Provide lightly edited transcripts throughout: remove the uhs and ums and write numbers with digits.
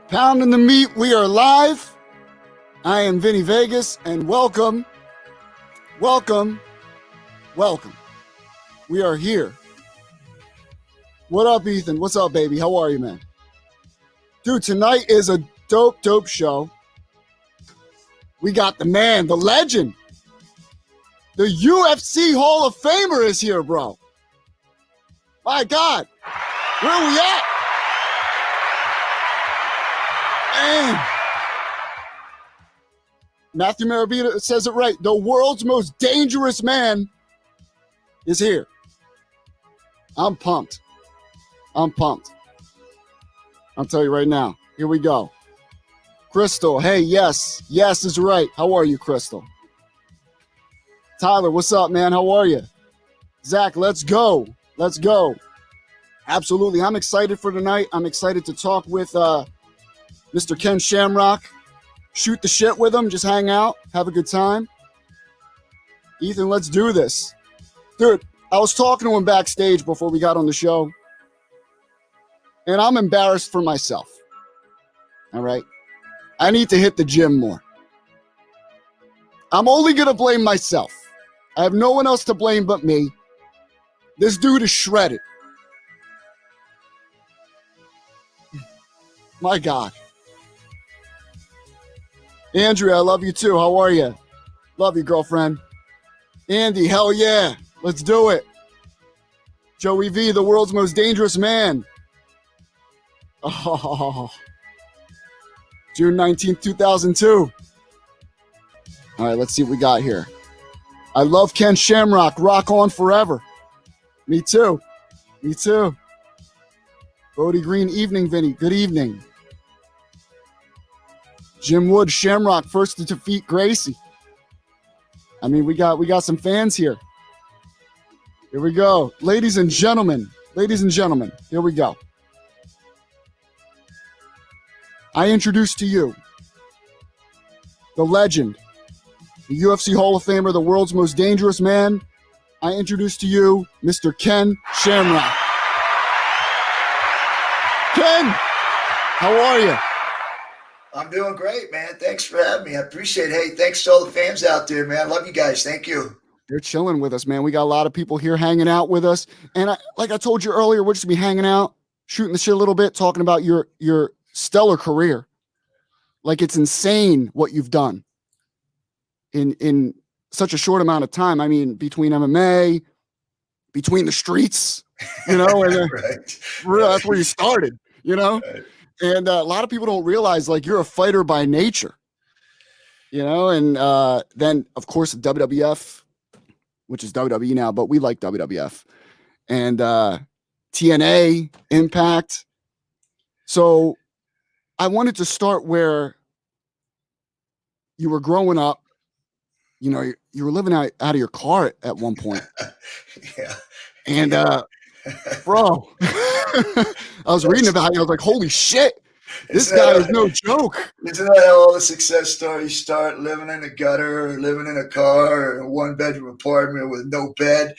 Pounding the meat, we are live. I am Vinny Vegas, and welcome. We are here. What up, Ethan? What's up, baby? How are you, man? Dude, tonight is a dope show. We got the man, the legend. The UFC Hall of Famer is here, bro. My God. Where are we at? Man. Matthew Marabita says it right. The world's most dangerous man is here. I'm pumped. I'll tell you right now. Here we go. Crystal, hey, yes is right. How are you, Crystal? Tyler, what's up, man? How are you? Zach, let's go. Absolutely. I'm excited for tonight. I'm excited to talk with Mr. Ken Shamrock. Shoot the shit with him. Just hang out. Have a good time. Ethan, let's do this. Dude, I was talking to him backstage before we got on the show, and I'm embarrassed for myself. All right? I need to hit the gym more. I'm only going to blame myself. I have no one else to blame but me. This dude is shredded. My God. Andrea, I love you too. How are you? Love you, girlfriend. Andy, hell yeah. Let's do it. Joey V, the world's most dangerous man. Oh. June 19th, 2002. All right, let's see what we got here. I love Ken Shamrock. Rock on forever. Me too. Bodie Green, evening, Vinny. Good evening. Jim Wood, Shamrock, first to defeat Gracie. I mean, we got some fans here. Here we go. Ladies and gentlemen, here we go. I introduce to you the legend, the UFC Hall of Famer, the world's most dangerous man. I introduce to you Mr. Ken Shamrock. Ken, how are you? I'm doing great, man. Thanks for having me. I appreciate it. Hey, thanks to all the fans out there, man. I love you guys. Thank you. You're chilling with us, man. We got a lot of people here hanging out with us. And like I told you earlier, we're just going to be hanging out, shooting the shit a little bit, talking about your stellar career. Like, it's insane what you've done in such a short amount of time. I mean, between MMA, between the streets, and right. That's where you started, Right. And a lot of people don't realize, like, you're a fighter by nature, and then, of course, WWF, which is WWE now, but we like WWF, and TNA, Impact. So I wanted to start where you were growing up. You were living out of your car at one point. Yeah. And, bro, I was reading about you. I was like, holy shit, this guy is no joke. Isn't that how all the success stories start? Living in a gutter, or living in a car, or a one-bedroom apartment with no bed.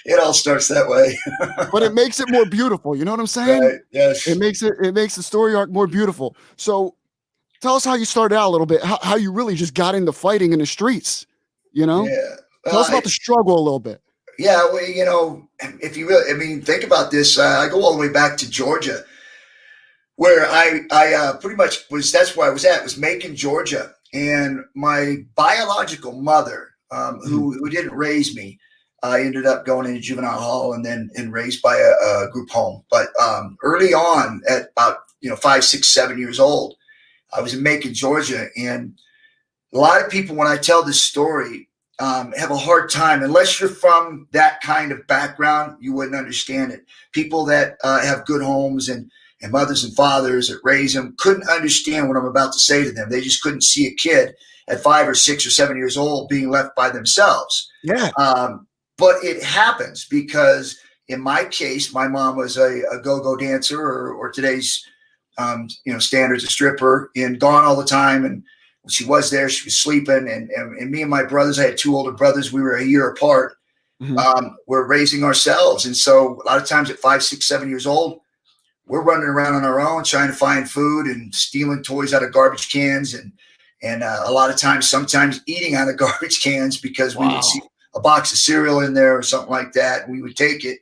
It all starts that way. But it makes it more beautiful. You know what I'm saying? Right. Yes. It makes the story arc more beautiful. So tell us how you started out a little bit, how you really just got into fighting in the streets, Yeah. Tell us about the struggle a little bit. Yeah, well, if you really, think about this. I go all the way back to Georgia, where I pretty much that's where I was at, was Macon, Georgia. And my biological mother who didn't raise me. I ended up going into juvenile hall and raised by a group home. But early on, at about 5, 6, 7 years old, I was in Macon, Georgia, and a lot of people, when I tell this story, have a hard time. Unless you're from that kind of background, you wouldn't understand it. People that have good homes and mothers and fathers that raise them couldn't understand what I'm about to say to them. They just couldn't see a kid at 5 or 6 or 7 years old being left by themselves. Yeah. But it happens because in my case, my mom was a go-go dancer or today's standards, a stripper, and gone all the time. And when she was there, she was sleeping. And me and my brothers, I had 2 older brothers. We were a year apart. We're raising ourselves. And so a lot of times at 5, 6, 7 years old, we're running around on our own, trying to find food and stealing toys out of garbage cans. And a lot of times, sometimes eating out of garbage cans because we would see a box of cereal in there or something like that. And we would take it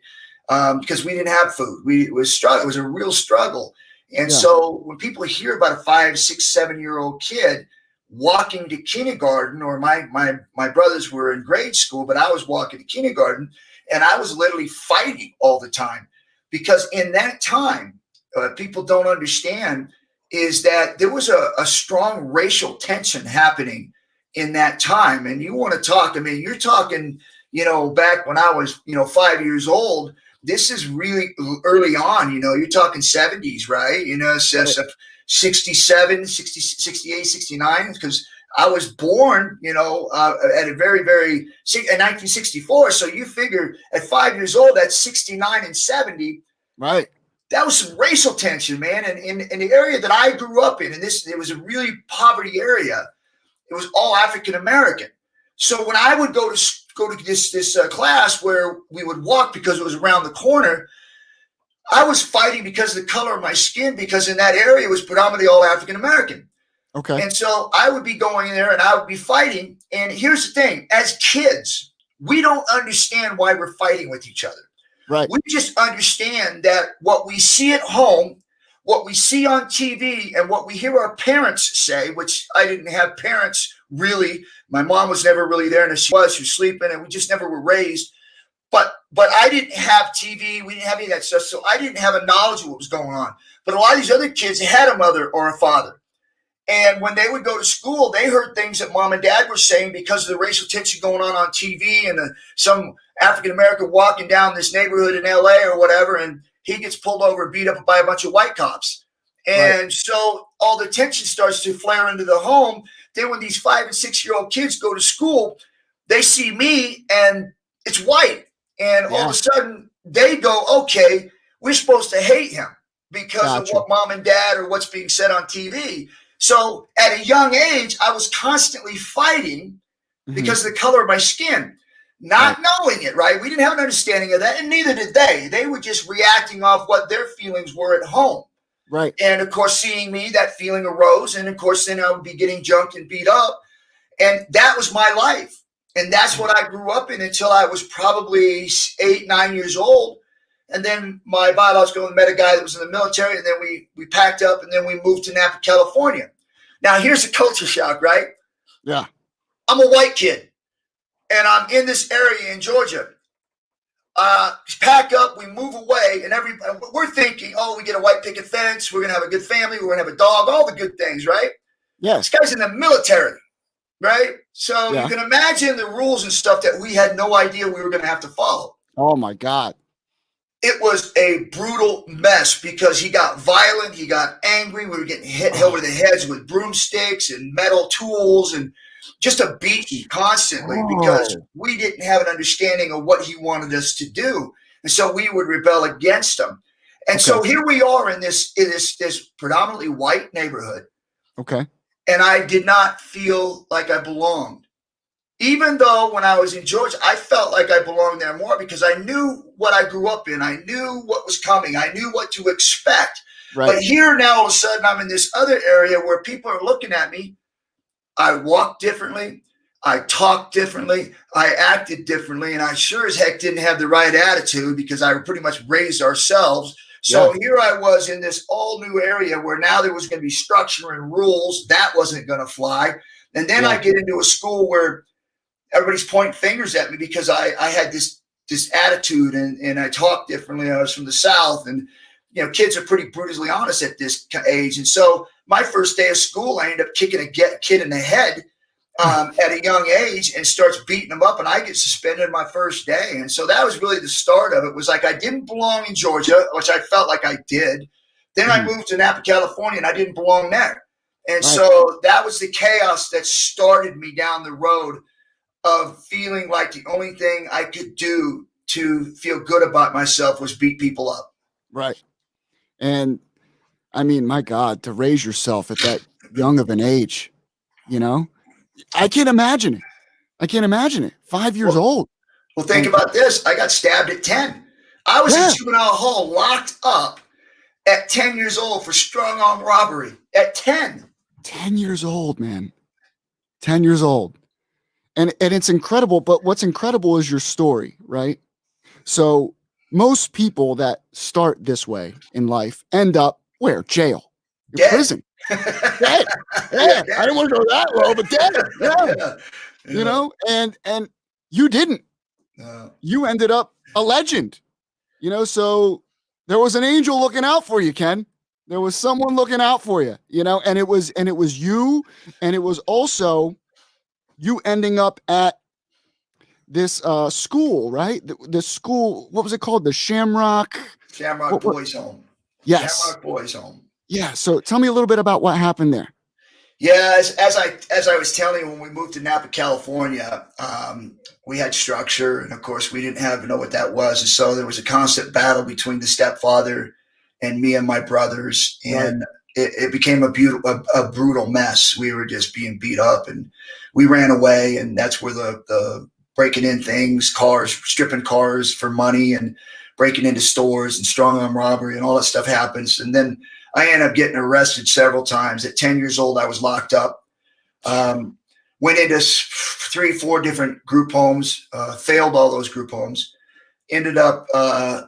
because we didn't have food. It was a real struggle. And so when people hear about a 5, 6, 7-year-old kid walking to kindergarten, or my brothers were in grade school, but I was walking to kindergarten, and I was literally fighting all the time because in that time, people don't understand is that there was a strong racial tension happening in that time. And you want to talk, I mean, you're talking, back when I was, 5 years old, this is really early on, you're talking 70s, right? 67, 60, 68, 69, because I was born, at a very, very, in 1964. So you figure at 5 years old, that's 69 and 70. Right. That was some racial tension, man. And in the area that I grew up in, it was a really poverty area. It was all African American. So when I would go to this class where we would walk because it was around the corner, I was fighting because of the color of my skin, because in that area it was predominantly all African American. Okay. And so I would be going in there and I would be fighting. And here's the thing: as kids, we don't understand why we're fighting with each other. Right. We just understand that what we see at home, what we see on TV, and what we hear our parents say, which I didn't have parents really. My mom was never really there, and she was sleeping, and we just never were raised. But I didn't have TV. We didn't have any of that stuff, so I didn't have a knowledge of what was going on. But a lot of these other kids had a mother or a father. And when they would go to school, they heard things that mom and dad were saying because of the racial tension going on TV, and some African-American walking down this neighborhood in LA or whatever, and he gets pulled over and beat up by a bunch of white cops. And so all the tension starts to flare into the home. Then when these 5 and 6-year-old kids go to school, they see me and it's white. And all of a sudden they go, okay, we're supposed to hate him because of what mom and dad or what's being said on TV. So at a young age, I was constantly fighting because of the color of my skin, not knowing it, right? We didn't have an understanding of that, and neither did they. They were just reacting off what their feelings were at home. Right. And, of course, seeing me, that feeling arose. And, of course, then I would be getting jumped and beat up. And that was my life. And that's what I grew up in until I was probably 8, 9 years old. And then my biological met a guy that was in the military, and then we packed up, and then we moved to Napa, California. Now, here's a culture shock, right? Yeah. I'm a white kid, and I'm in this area in Georgia. Pack up, we move away, and we're thinking, oh, we get a white picket fence, we're going to have a good family, we're going to have a dog, all the good things, right? Yes. This guy's in the military, right? So you can imagine the rules and stuff that we had no idea we were going to have to follow. Oh, my God. It was a brutal mess because he got violent. He got angry. We were getting hit over the heads with broomsticks and metal tools and just a beating constantly because we didn't have an understanding of what he wanted us to do. And so we would rebel against him. And so here we are in this predominantly white neighborhood. Okay. And I did not feel like I belonged. Even though when I was in Georgia, I felt like I belonged there more because I knew what I grew up in. I knew what was coming. I knew what to expect. Right. But here now, all of a sudden, I'm in this other area where people are looking at me. I walked differently. I talked differently. I acted differently. And I sure as heck didn't have the right attitude because I pretty much raised ourselves. So here I was in this all new area where now there was going to be structure and rules. That wasn't going to fly. And then I get into a school where everybody's pointing fingers at me because I had this attitude and I talked differently. I was from the South, and kids are pretty brutally honest at this age. And so my first day of school, I ended up kicking a kid in the head at a young age and starts beating him up, and I get suspended my first day. And so that was really the start of it. Was like I didn't belong in Georgia, which I felt like I did. Then I moved to Napa, California, and I didn't belong there. And so that was the chaos that started me down the road of feeling like the only thing I could do to feel good about myself was beat people up. Right. And I mean, my God, to raise yourself at that young of an age, I can't imagine it. I can't imagine it. 5 years old. Well, think about this. I got stabbed at 10. I was in juvenile hall locked up at 10 years old for strong arm robbery at 10. 10 years old, man. 10 years old. And it's incredible. But what's incredible is your story, right? So most people that start this way in life end up where? Jail. Prison. Dead. Yeah. I didn't want to go that low, but dead. Yeah. And you didn't. You ended up a legend. So there was an angel looking out for you, Ken. There was someone looking out for you, and it was you, and it was also you ending up at this school, right? The school, what was it called? The Shamrock Boys Home. Yes. Shamrock Boys Home. Yeah. So tell me a little bit about what happened there. Yeah, as I was telling you, when we moved to Napa, California, we had structure, and of course, we didn't know what that was, and so there was a constant battle between the stepfather and me and my brothers, and it became a brutal mess. We were just being beat up, and we ran away, and that's where the breaking in things, cars, stripping cars for money, and breaking into stores and strong arm robbery, and all that stuff happens, and then I ended up getting arrested several times. At 10 years old, I was locked up. Went into 3-4 different group homes, failed all those group homes. Ended up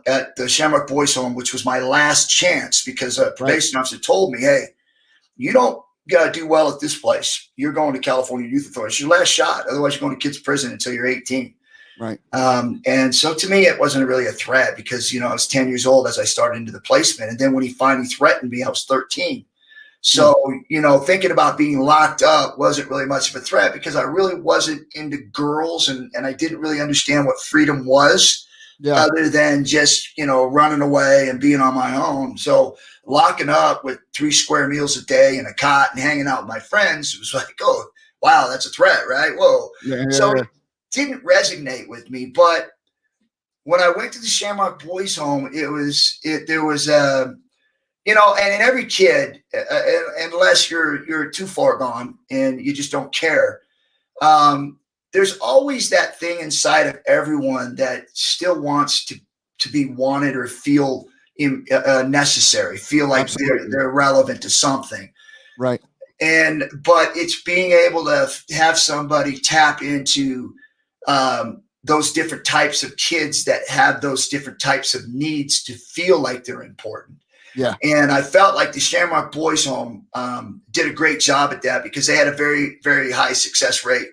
at the Shamrock Boys Home, which was my last chance because a probation officer told me, hey, you don't got to do well at this place. You're going to California Youth Authority. It's your last shot. Otherwise, you're going to kids' prison until you're 18. Right. And so to me, it wasn't really a threat because, I was 10 years old as I started into the placement. And then when he finally threatened me, I was 13. So, thinking about being locked up wasn't really much of a threat because I really wasn't into girls and I didn't really understand what freedom was other than just, running away and being on my own. So locking up with 3 square meals a day and a cot and hanging out with my friends, it was like, oh, wow, that's a threat, right? Whoa. Yeah. So didn't resonate with me, but when I went to the Shamrock Boys Home, there was and in every kid, unless you're too far gone and you just don't care, there's always that thing inside of everyone that still wants to be wanted or feel necessary, feel like they're relevant to something, right? But it's being able to have somebody tap into those different types of kids that have those different types of needs to feel like they're important. Yeah. And I felt like the Shamrock Boys Home did a great job at that because they had a very, very high success rate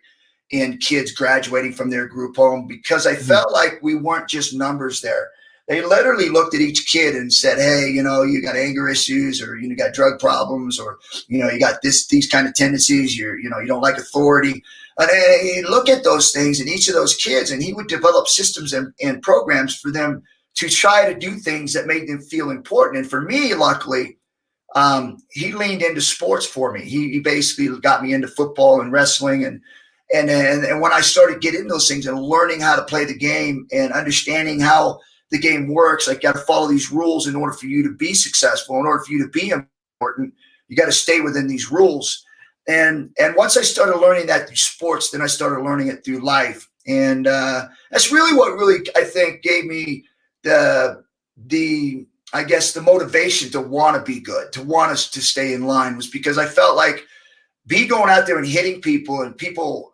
in kids graduating from their group home because I felt like we weren't just numbers there. They literally looked at each kid and said, hey, you got anger issues or, you got drug problems or, you got these kind of tendencies, you don't like authority. And he'd look at those things in each of those kids and he would develop systems and programs for them to try to do things that made them feel important. And for me, luckily, he leaned into sports for me. He basically got me into football and wrestling. And when I started getting into those things and learning how to play the game and understanding how the game works, like you got to follow these rules in order for you to be successful, in order for you to be important, you got to stay within these rules. And once I started learning that through sports, then I started learning it through life. And that's really what I think gave me the motivation to want to be good, to want us to stay in line, was because I felt like going out there and hitting people and people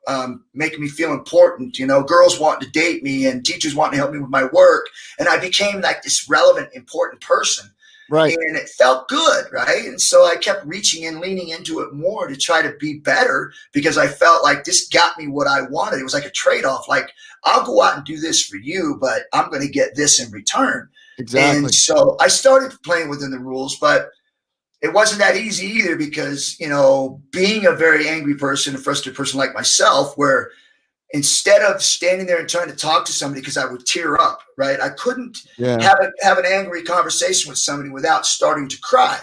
making me feel important, girls wanting to date me and teachers wanting to help me with my work. And I became like this relevant, important person. Right. And it felt good, right? And so I kept reaching in, leaning into it more to try to be better because I felt like this got me what I wanted. It was like a trade-off. Like, I'll go out and do this for you, but I'm going to get this in return. And Exactly. so I started playing within the rules, but it wasn't that easy either because, being a very angry person, a frustrated person like myself, where instead of standing there and trying to talk to somebody because I would tear up, right? I couldn't Yeah. have an angry conversation with somebody without starting to cry.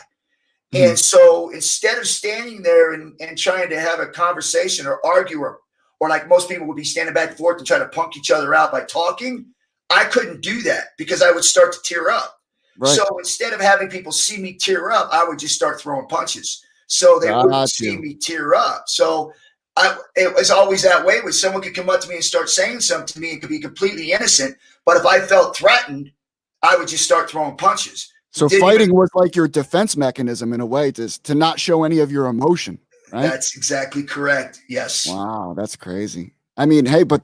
Mhm. And so instead of standing there and trying to have a conversation or argue or like most people would be standing back and forth and try to punk each other out by talking, I couldn't do that because I would start to tear up. Right. So instead of having people see me tear up, I would just start throwing punches so they wouldn't Got see you. me tear up. So it was always that way where someone could come up to me and start saying something to me and could be completely innocent. But if I felt threatened, I would just start throwing punches. So fighting was like your defense mechanism in a way to not show any of your emotion, right? That's exactly correct. Yes. Wow, that's crazy. I mean, hey, but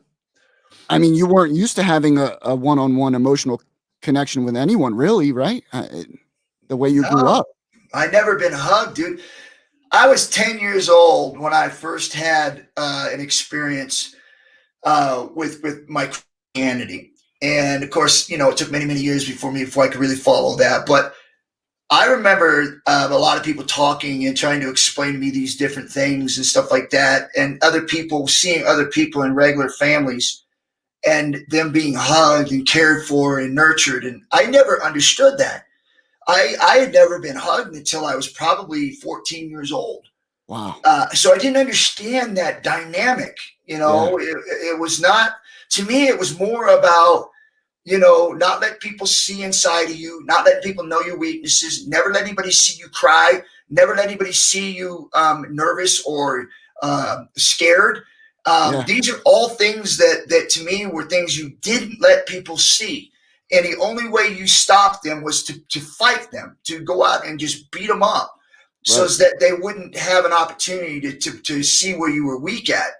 I mean, you weren't used to having a one-on-one emotional connection with anyone, really, right? The way you grew No, up. I never been hugged, dude. I was 10 years old when I first had an experience with my Christianity. And of course, it took many, many years before I could really follow that. But I remember a lot of people talking and trying to explain to me these different things and stuff like that. And other people seeing other people in regular families and them being hugged and cared for and nurtured. And I never understood that. I had never been hugged until I was probably 14 years old. Wow. So I didn't understand that dynamic. Yeah. It was not, to me, it was more about, not let people see inside of you, not letting people know your weaknesses, never let anybody see you cry, never let anybody see you nervous or scared. Yeah. These are all things that to me were things you didn't let people see. And the only way you stopped them was to fight them, to go out and just beat them up so Right. that they wouldn't have an opportunity to see where you were weak at.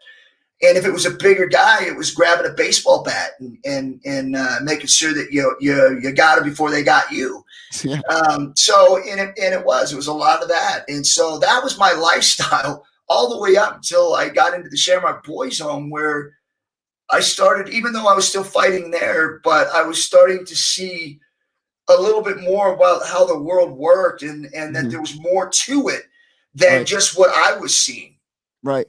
And if it was a bigger guy, it was grabbing a baseball bat and making sure that you got them before they got you. Yeah. It was a lot of that. And so that was my lifestyle all the way up until I got into the Shamrock Boys Home, where I started, even though I was still fighting there, but I was starting to see a little bit more about how the world worked and that there was more to it than Right. just what I was seeing. Right.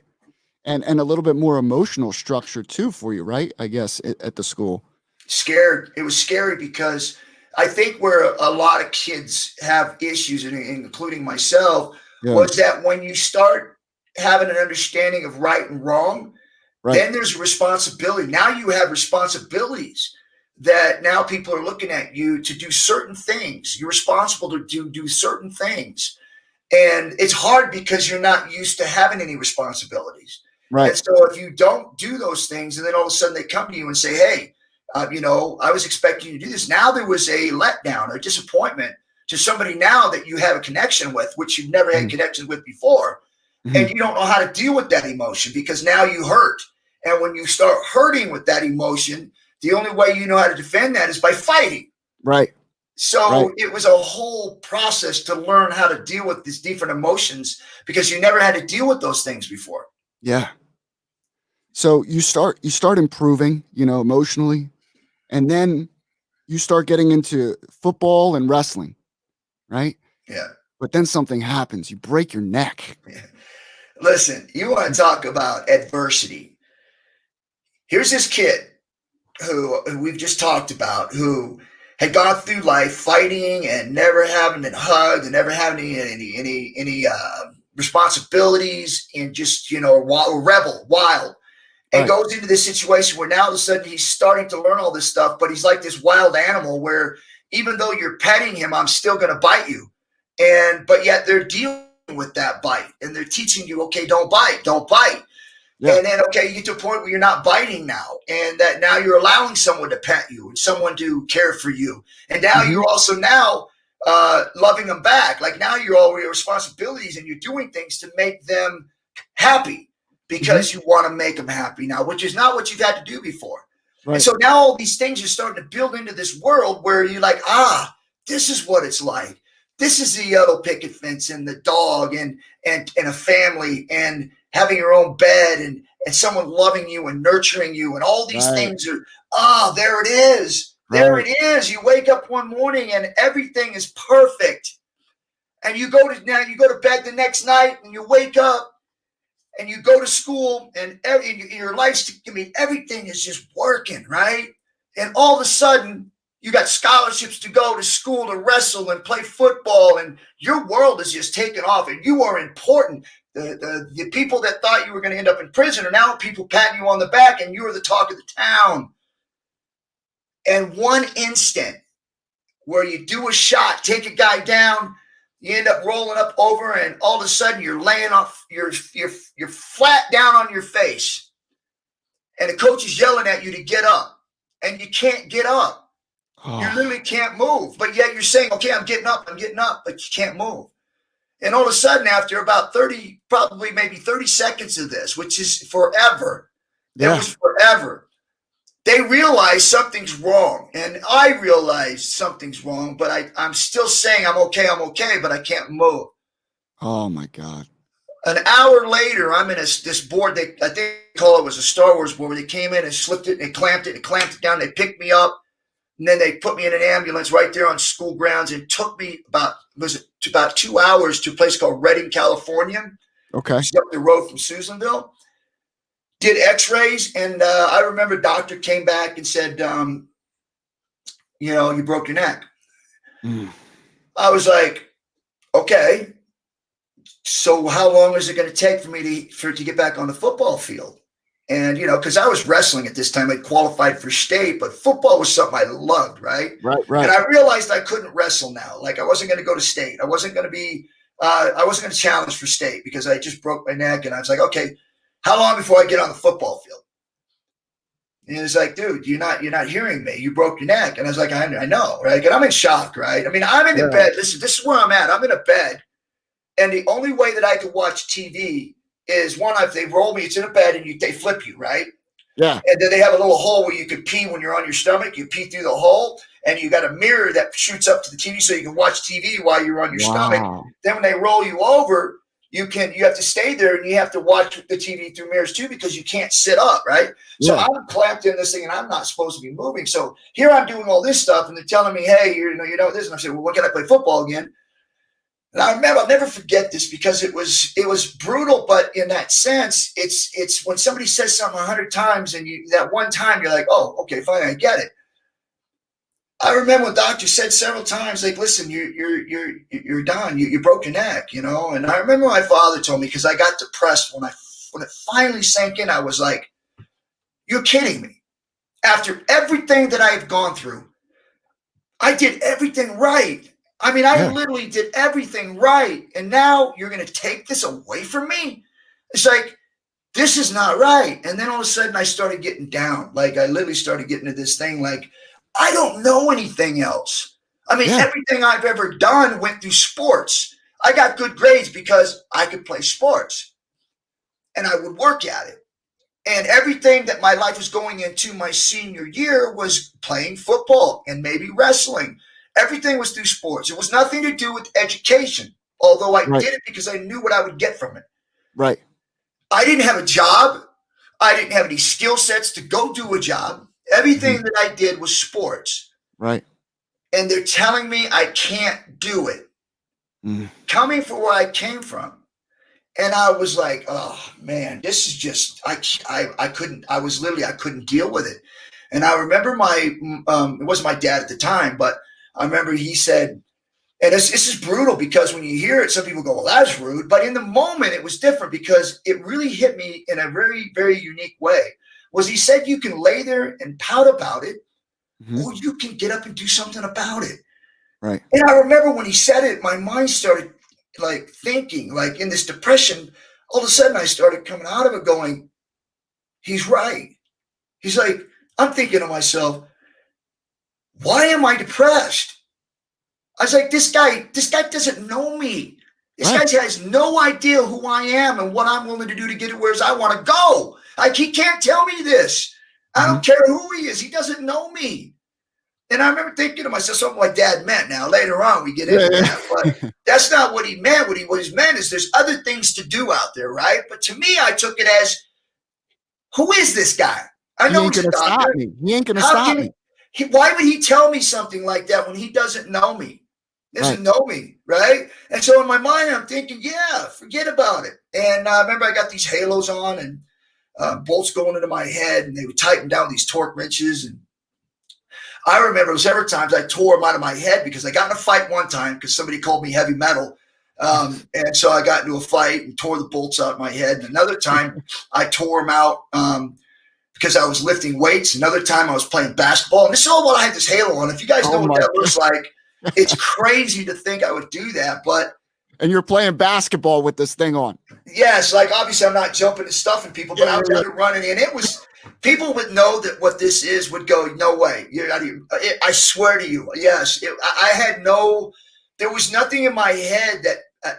And a little bit more emotional structure too for you, right? I guess at the school. Scared. It was scary because I think where a lot of kids have issues, including myself, Yeah. was that when you start having an understanding of right and wrong, Right. then there's a responsibility. Now you have responsibilities that now people are looking at you to do certain things. You're responsible to do certain things. And it's hard because you're not used to having any responsibilities. Right. And so if you don't do those things, and then all of a sudden they come to you and say, hey, I was expecting you to do this. Now there was a letdown or disappointment to somebody now that you have a connection with, which you've never had connections with before. And you don't know how to deal with that emotion because now you hurt. And when you start hurting with that emotion, the only way you know how to defend that is by fighting. Right. So it was a whole process to learn how to deal with these different emotions because you never had to deal with those things before. Yeah. So you start improving, emotionally, and then you start getting into football and wrestling, right? Yeah. But then something happens. You break your neck. Yeah. Listen, you want to talk about adversity. Here's this kid who we've just talked about who had gone through life fighting and never having been hugged and never having any responsibilities and just rebel, wild, and goes into this situation where now all of a sudden he's starting to learn all this stuff, but he's like this wild animal where even though you're petting him, I'm still going to bite you, but yet they're dealing with that bite and they're teaching you, okay, don't bite. Yeah. And then, okay, you get to a point where you're not biting now, and that now you're allowing someone to pet you and someone to care for you. And now you're also now loving them back. Like now you're all your responsibilities and you're doing things to make them happy because you want to make them happy now, which is not what you've had to do before. Right. And so now all these things are starting to build into this world where you're like, this is what it's like This is the yellow picket fence and the dog and a family and having your own bed and someone loving you and nurturing you and all these things are, there it is. There it is. You wake up one morning and everything is perfect. And you go to bed the next night and you wake up and you go to school and your life's, everything is just working, right? And all of a sudden, you got scholarships to go to school to wrestle and play football, and your world is just taken off, and you are important. The people that thought you were going to end up in prison are now people patting you on the back, and you are the talk of the town. And one instant where you do a shot, take a guy down, you end up rolling up over, and all of a sudden you're laying off, you're flat down on your face, and the coach is yelling at you to get up, and you can't get up. You literally can't move, but yet you're saying, okay, I'm getting up, but you can't move. And all of a sudden, after about 30, probably maybe 30 seconds of this, which is forever, it was forever, they realize something's wrong. And I realize something's wrong, but I'm still saying I'm okay, but I can't move. Oh, my God. An hour later, I'm in this board. I think they call it was a Star Wars board, where they came in and slipped it and clamped it down. They picked me up. And then they put me in an ambulance right there on school grounds and took me about 2 hours to a place called Redding, California. Okay. Just up the road from Susanville. Did x-rays. And I remember a doctor came back and said, you broke your neck. I was like, okay. So how long is it going to take for me to get back on the football field? And, because I was wrestling at this time, I qualified for state, but football was something I loved, right? Right. And I realized I couldn't wrestle now. Like, I wasn't going to go to state. I wasn't going to challenge for state because I just broke my neck. And I was like, okay, how long before I get on the football field? And he was like, dude, you're not hearing me. You broke your neck. And I was like, I know, right? And I'm in shock, right? I mean, I'm in the bed. Listen, this is where I'm at. I'm in a bed. And the only way that I could watch TV is if they roll me, it's in a bed and they flip you, right? Yeah. And then they have a little hole where you can pee when you're on your stomach. You pee through the hole, and you got a mirror that shoots up to the TV so you can watch TV while you're on your stomach. Then when they roll you over, you have to stay there and you have to watch the TV through mirrors too because you can't sit up, right? So I'm clamped in this thing and I'm not supposed to be moving. So here I'm doing all this stuff and they're telling me, hey, you know this, and I'm saying, well, when can I play football again? And I remember, I'll never forget this because it was brutal, but in that sense, it's when somebody says something 100 times and that one time you're like, oh, okay, fine, I get it. I remember when doctor said several times, like, listen, you're done. You broke your neck, And I remember my father told me, because I got depressed when it finally sank in, I was like, you're kidding me. After everything that I've gone through, I did everything right. I mean, I literally did everything right. And now you're going to take this away from me? It's like, this is not right. And then all of a sudden I started getting down. Like, I literally started getting to this thing like, I don't know anything else. I mean, everything I've ever done went through sports. I got good grades because I could play sports and I would work at it. And everything that my life was going into my senior year was playing football and maybe wrestling. Everything was through sports. It was nothing to do with education, although I did it because I knew what I would get from it. Right. I didn't have a job. I didn't have any skill sets to go do a job. Everything that I did was sports. Right. And they're telling me I can't do it. Coming from where I came from. And I was like, oh man, this is just, I couldn't deal with it. And I remember it wasn't my dad at the time, but I remember he said, and this is brutal because when you hear it, some people go, well, that's rude. But in the moment, it was different because it really hit me in a very, very unique way. He said, you can lay there and pout about it, or you can get up and do something about it. Right. And I remember when he said it, my mind started like thinking, like in this depression, all of a sudden I started coming out of it going, he's right. He's like, I'm thinking to myself, why am I depressed? I was like, this guy doesn't know me. This guy has no idea who I am and what I'm willing to do to get to where I want to go. Like, he can't tell me this. I don't care who he is. He doesn't know me. And I remember thinking to myself, something like Dad meant. Now, later on, we get into that, but that's not what he meant. What he meant is there's other things to do out there, right? But to me, I took it as, who is this guy? I He know ain't he's a gonna doctor. stop me. He ain't gonna How stop can me. why would he tell me something like that when he doesn't know me? Doesn't know me, right? And so in my mind, I'm thinking, yeah, forget about it. And I remember I got these halos on and bolts going into my head, and they would tighten down these torque wrenches. And I remember several times I tore them out of my head because I got in a fight one time because somebody called me heavy metal. And so I got into a fight and tore the bolts out of my head. And another time I tore them out because I was lifting weights. Another time I was playing basketball. And this is all while I had this halo on. If you guys know what that looks like, it's crazy to think I would do that. And you're playing basketball with this thing on. Yes, like obviously I'm not jumping and stuffing people, but I was out there running, and it was people would know that what this is would go, no way, you're out of here. I swear to you, yes, I had there was nothing in my head that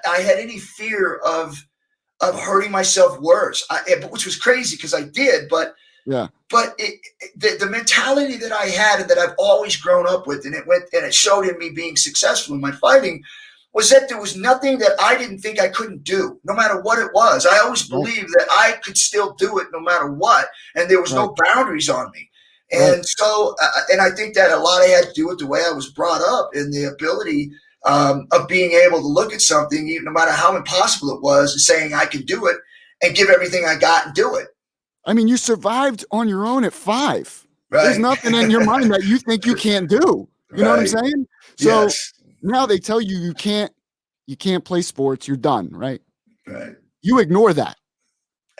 I had any fear of hurting myself worse, which was crazy because I did, but the mentality that I had and that I've always grown up with, and it showed in me being successful in my fighting, was that there was nothing that I didn't think I couldn't do, no matter what it was. I always believed that I could still do it no matter what, and there was no boundaries on me. And so, and I think that a lot of it had to do with the way I was brought up and the ability of being able to look at something, even no matter how impossible it was, and saying I can do it and give everything I got and do it. I mean, you survived on your own at 5. Right. There's nothing in your mind that you think you can't do. You know what I'm saying? So now they tell you you can't play sports. You're done, right? Right. You ignore that.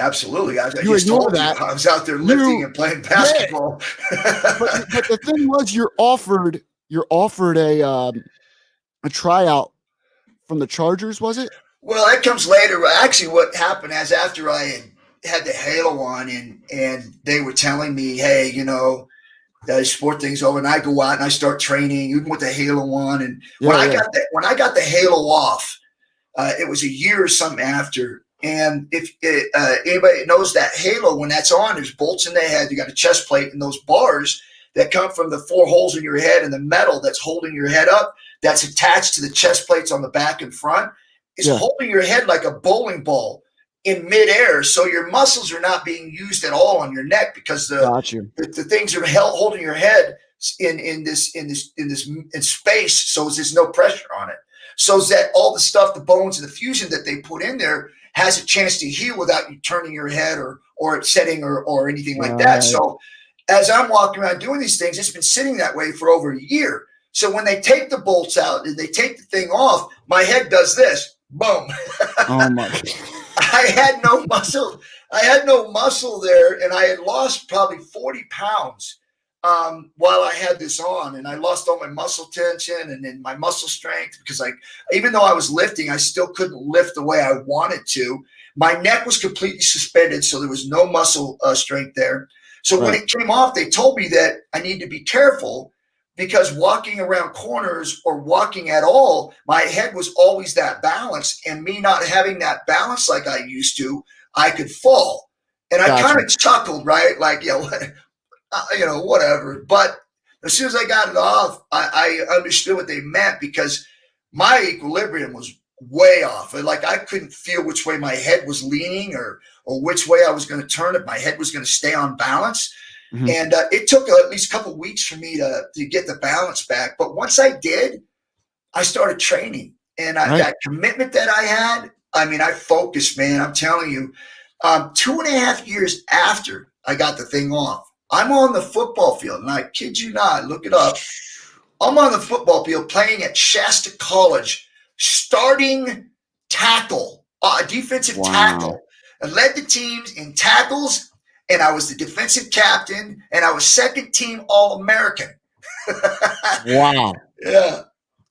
Absolutely. I you ignore that. I was out there lifting and playing basketball. But the thing was, you're offered a tryout from the Chargers, was it? Well, that comes later. Actually, what happened is after I had the halo on and they were telling me, hey, you know, the sport thing's over, and I go out and I start training even with the halo on. And when I got the halo off, it was a year or something after. And if anybody knows that halo, when that's on, there's bolts in the head. You got a chest plate and those bars that come from the 4 holes in your head, and the metal that's holding your head up, that's attached to the chest plates on the back and front, is holding your head like a bowling ball in midair. So your muscles are not being used at all on your neck because the things are holding your head in space. So there's no pressure on it. So that all the stuff, the bones and the fusion that they put in there has a chance to heal without you turning your head or upsetting or anything like that. So as I'm walking around doing these things, it's been sitting that way for over a year. So when they take the bolts out and they take the thing off, my head does this. Boom. Oh my God. I had no muscle. I had no muscle there, and I had lost probably 40 pounds while I had this on, and I lost all my muscle tension and then my muscle strength because even though I was lifting, I still couldn't lift the way I wanted to. My neck was completely suspended, so there was no muscle strength there. So when it came off, they told me that I need to be careful because walking around corners or walking at all, my head was always that balance, and me not having that balance like I used to, I could fall. And I kind of chuckled, right? Like, whatever. But as soon as I got it off, I understood what they meant because my equilibrium was way off. Like I couldn't feel which way my head was leaning or which way I was going to turn if my head was going to stay on balance. Mm-hmm. And it took at least a couple of weeks for me to get the balance back. But once I did, I started training. And that commitment that I had, I mean, I focused, man. I'm telling you, 2.5 years after I got the thing off, I'm on the football field. And I kid you not, look it up. I'm on the football field playing at Shasta College, starting tackle, defensive tackle. I led the teams in tackles, and I was the defensive captain, and I was second team All-American. Wow. Yeah.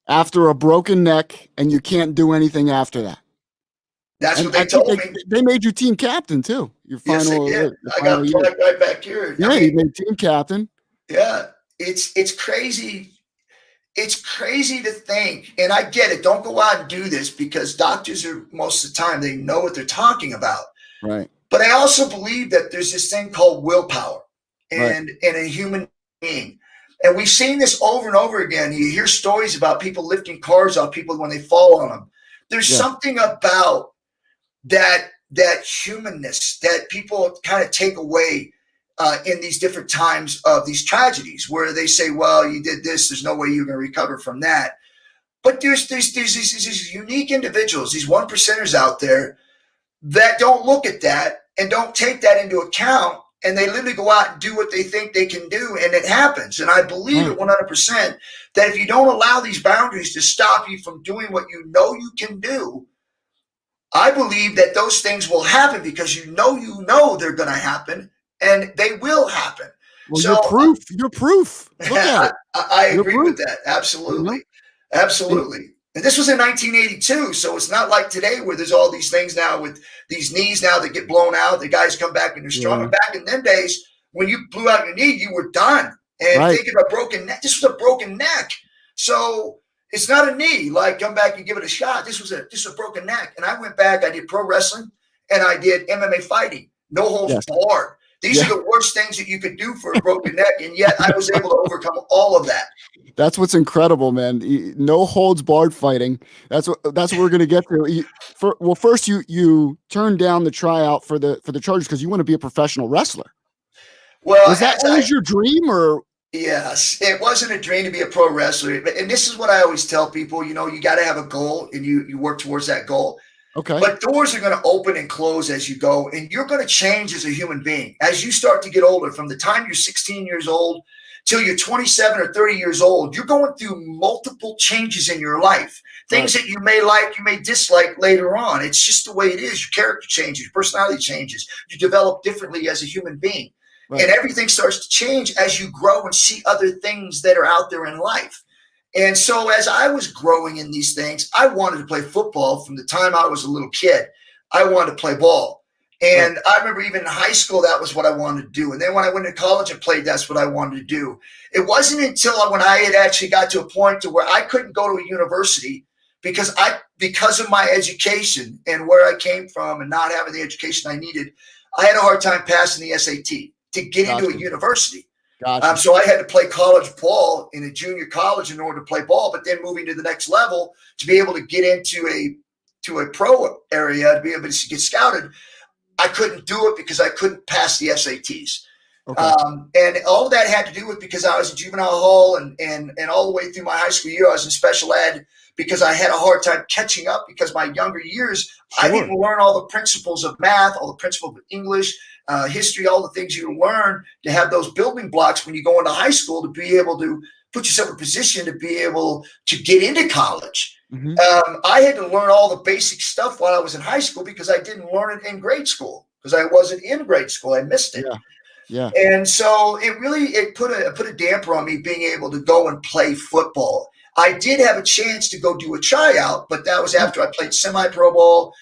After a broken neck, and you can't do anything after that. That's what they told me. They made you team captain, too. Your final, yes, they did. I got a flag right back here. Yeah, you made team captain. Yeah. It's crazy. It's crazy to think, and I get it. Don't go out and do this because doctors are most of the time, they know what they're talking about. Right. But I also believe that there's this thing called willpower in a human being. And we've seen this over and over again. You hear stories about people lifting cars off people when they fall on them. There's something about that humanness that people kind of take away in these different times of these tragedies, where they say, well, you did this, there's no way you're going to recover from that. But there's these unique individuals, these 1%ers out there that don't look at that and don't take that into account. And they literally go out and do what they think they can do, and it happens. And I believe it 100% that if you don't allow these boundaries to stop you from doing what you know you can do, I believe that those things will happen because you know they're going to happen, and they will happen. Well, so, you're proof. Look at it. I agree with that. Absolutely. Absolutely. And this was in 1982, so it's not like today where there's all these things now with these knees now that get blown out. The guys come back and they're stronger. Back in them days, when you blew out your knee, you were done. And thinking of a broken neck, this was a broken neck. So it's not a knee, like come back and give it a shot. This was a broken neck. And I went back, I did pro wrestling, and I did MMA fighting. No holds barred. These are the worst things that you could do for a broken neck, and yet I was able to overcome all of that. That's what's incredible, man. No holds barred fighting. That's what we're gonna get to. First you turned down the tryout for the Chargers because you want to be a professional wrestler. Well, was that always your dream, or? Yes, it wasn't a dream to be a pro wrestler, and this is what I always tell people. You know, you got to have a goal, and you work towards that goal. Okay. But doors are going to open and close as you go, and you're going to change as a human being. As you start to get older, from the time you're 16 years old till you're 27 or 30 years old, you're going through multiple changes in your life. Things that you may like, you may dislike later on. It's just the way it is. Your character changes, your personality changes. You develop differently as a human being. Right. And everything starts to change as you grow and see other things that are out there in life. And so as I was growing in these things, I wanted to play football from the time I was a little kid. I wanted to play ball. And I remember even in high school, that was what I wanted to do. And then when I went to college and played, that's what I wanted to do. It wasn't until when I had actually got to a point to where I couldn't go to a university because of my education and where I came from and not having the education I needed, I had a hard time passing the SAT to get into a university. So I had to play college ball in a junior college in order to play ball, but then moving to the next level to be able to get into a pro area, to be able to get scouted, I couldn't do it because I couldn't pass the SATs. Okay. And all of that had to do with because I was in juvenile hall and all the way through my high school year, I was in special ed because I had a hard time catching up because my younger years, I didn't learn all the principles of math, all the principles of English, history, all the things you learn to have those building blocks when you go into high school to be able to put yourself in a position to be able to get into college. Mm-hmm. I had to learn all the basic stuff while I was in high school because I didn't learn it in grade school because I wasn't in grade school. I missed it. Yeah. And so it put a damper on me being able to go and play football. I did have a chance to go do a tryout, but that was after I played semi-pro ball,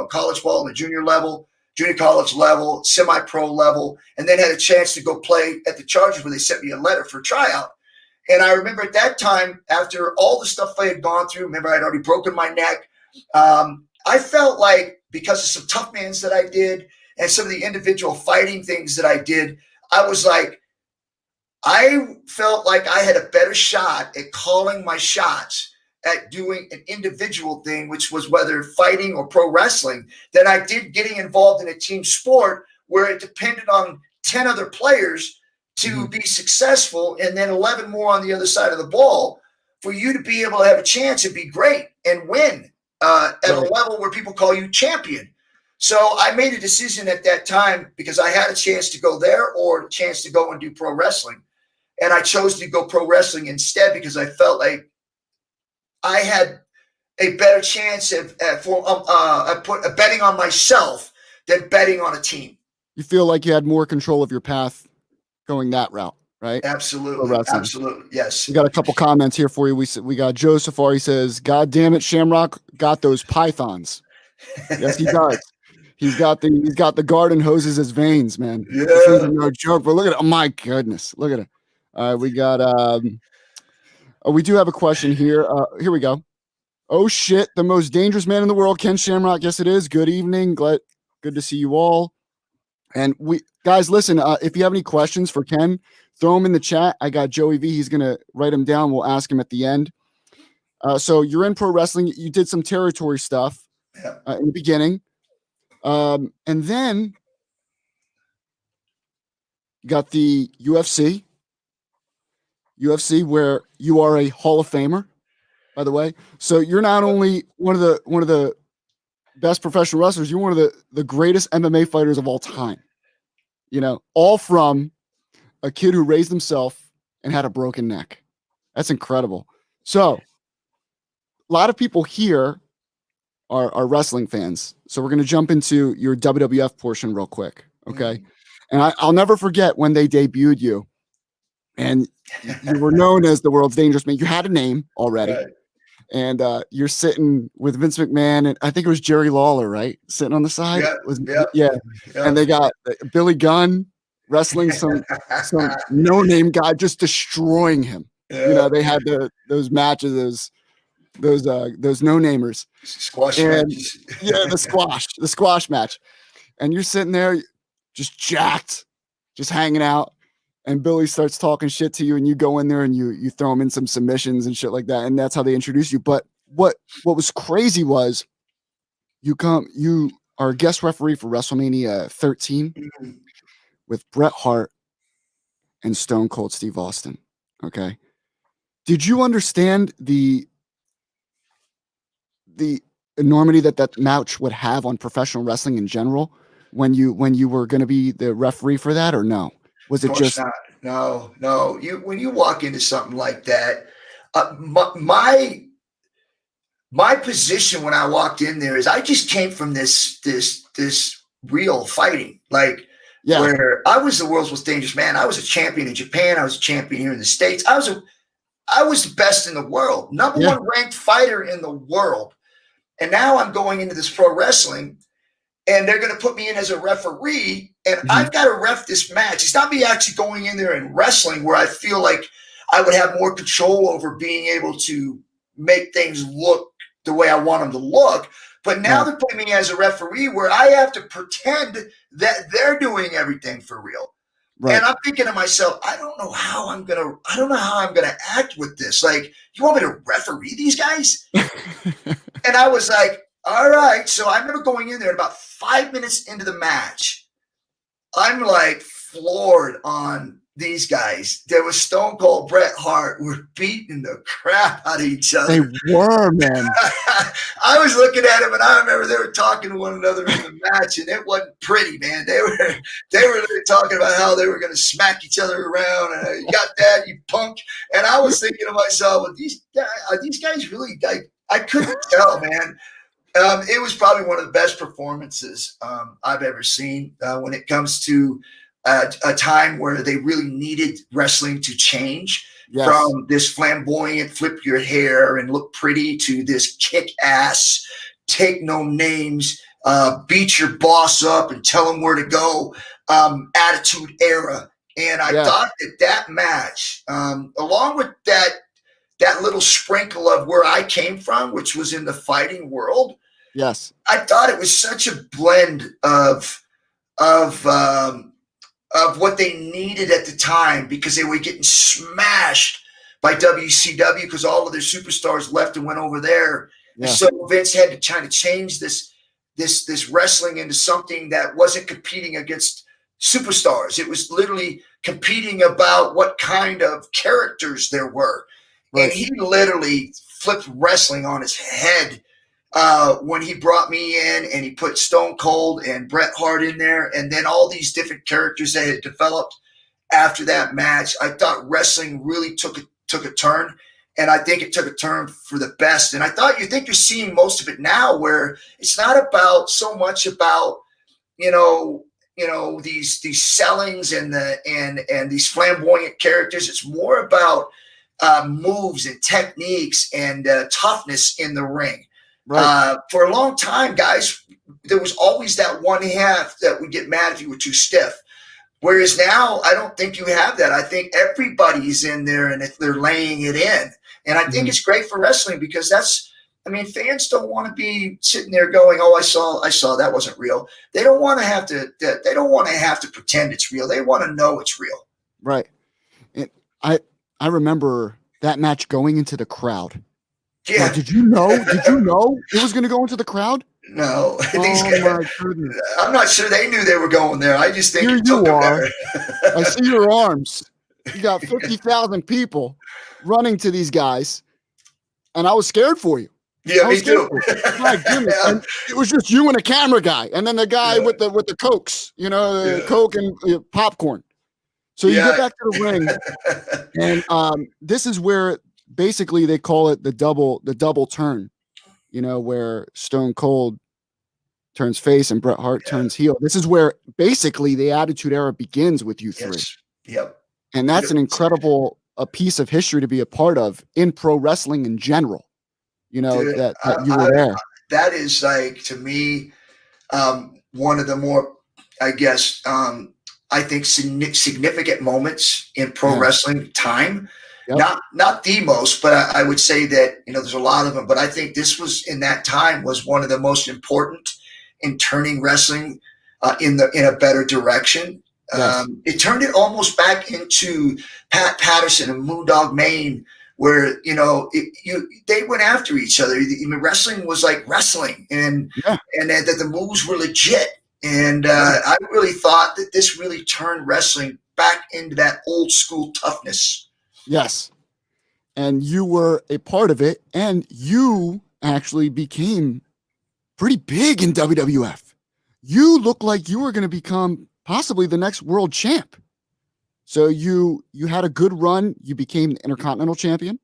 college ball at the junior college level, semi-pro level, and then had a chance to go play at the Chargers where they sent me a letter for a tryout. And I remember at that time, after all the stuff I had gone through, remember I'd already broken my neck. I felt like because of some tough mans that I did and some of the individual fighting things that I did, I felt like I had a better shot at calling my shots at doing an individual thing, which was whether fighting or pro wrestling, than I did getting involved in a team sport where it depended on 10 other players to be successful and then 11 more on the other side of the ball for you to be able to have a chance and be great and win at a level where people call you champion. So I made a decision at that time because I had a chance to go there or a chance to go and do pro wrestling. And I chose to go pro wrestling instead because I felt like I had a better chance of betting on myself than betting on a team. You feel like you had more control of your path going that route, right? Absolutely. Absolutely. Yes. We got a couple comments here for you. We got Joe Safari says, "God damn it, Shamrock got those pythons." Yes, he does. He's got the garden hoses as veins, man. Yeah. This is no joke, but look at it. Oh my goodness. Look at it. We got we do have a question here. Here we go. Oh shit, the most dangerous man in the world, Ken Shamrock. Yes, it is. Good evening. Good to see you all. And guys, listen, if you have any questions for Ken, throw them in the chat. I got Joey V. He's going to write them down. We'll ask him at the end. So you're in pro wrestling. You did some territory stuff in the beginning. And then you got the UFC where you are a Hall of Famer, by the way. So you're not only one of the best professional wrestlers, you're one of the greatest MMA fighters of all time. You know, all from a kid who raised himself and had a broken neck. That's incredible. So a lot of people here are wrestling fans. So we're going to jump into your WWF portion real quick. Okay. And I'll never forget when they debuted you and you were known as the world's dangerous man. You had a name already. Right. And you're sitting with Vince McMahon and I think it was Jerry Lawler, right? Sitting on the side. Yeah. And they got Billy Gunn wrestling some no-name guy, just destroying him. You know, they had those matches, those no-namers. Squash matches. Yeah, the squash match. And you're sitting there just jacked, just hanging out. And Billy starts talking shit to you, and you go in there and you throw him in some submissions and shit like that. And that's how they introduce you. But what was crazy was you are a guest referee for WrestleMania 13 with Bret Hart and Stone Cold Steve Austin. Okay. Did you understand the enormity that match would have on professional wrestling in general when you were going to be the referee for that, or no? Was it just not? No. When you walk into something like that, my position when I walked in there is I just came from this real fighting, like where I was the world's most dangerous man. I was a champion in Japan. I was a champion here in the States. I was the best in the world, number one ranked fighter in the world. And now I'm going into this pro wrestling and they're going to put me in as a referee and I've got to ref this match. It's not me actually going in there and wrestling where I feel like I would have more control over being able to make things look the way I want them to look. But now they're putting me as a referee where I have to pretend that they're doing everything for real. Right. And I'm thinking to myself, I don't know how I'm gonna act with this. Like, you want me to referee these guys? And I was like, all right. So I remember going in there, and about 5 minutes into the match, I'm like floored on these guys. There was Stone Cold, Bret Hart were beating the crap out of each other. They were, man. I was looking at them, and I remember they were talking to one another in the match, and it wasn't pretty, man. They were talking about how they were going to smack each other around, and you got that, you punk. And I was thinking to myself, well, are these guys really? I couldn't tell, man. It was probably one of the best performances I've ever seen when it comes to a time where they really needed wrestling to change from this flamboyant flip your hair and look pretty to this kick ass, take no names, beat your boss up and tell him where to go attitude era. And I thought that match, along with that little sprinkle of where I came from, which was in the fighting world. Yes. I thought it was such a blend of what they needed at the time because they were getting smashed by WCW because all of their superstars left and went over there. Yeah. And so Vince had to try to change this wrestling into something that wasn't competing against superstars. It was literally competing about what kind of characters there were. Right. And he literally flipped wrestling on his head when he brought me in and he put Stone Cold and Bret Hart in there and then all these different characters that had developed after that match. I thought wrestling really took a turn, and I think it took a turn for the best. And I thought you're seeing most of it now where it's not about so much about, these sellings and these flamboyant characters. It's more about moves and techniques and toughness in the ring. Right. For a long time, guys, there was always that one half that would get mad if you were too stiff. Whereas now, I don't think you have that. I think everybody's in there and they're laying it in. And I think it's great for wrestling because fans don't want to be sitting there going, "Oh, I saw that wasn't real." They don't want to have to. They don't want to have to pretend it's real. They want to know it's real. Right. I remember that match going into the crowd. Yeah. Now, did you know it was going to go into the crowd? No. These Oh guys, my goodness. I'm not sure they knew they were going there. I just think Here it took you them are. there. I see your arms. You got 50,000 people running to these guys, and I was scared for you. Yeah, I me was scared too. for you. My goodness. Yeah. And it was just you and a camera guy, and then the guy Yeah. with the Cokes, the Yeah. Coke and popcorn. So you get Yeah. back to the ring, and this is where basically they call it the double turn, where Stone Cold turns face and Bret Hart turns heel. This is where basically the Attitude Era begins with you three. Yes. Yep. And that's an 100%. incredible a piece of history to be a part of in pro wrestling in general. Dude, That you were there. that is like, to me, one of the more, I guess, I think significant moments in pro wrestling time. Yep. Not the most, but I would say that, there's a lot of them, but I think this was, in that time, was one of the most important in turning wrestling in a better direction. Yes. It turned it almost back into Pat Patterson and Moondog Mayne, where they went after each other. I mean, wrestling was like wrestling, and that the moves were legit. And I really thought that this really turned wrestling back into that old school toughness. Yes. And you were a part of it, and you actually became pretty big in WWF. You looked like you were going to become possibly the next world champ. So you had a good run. You became the Intercontinental Champion.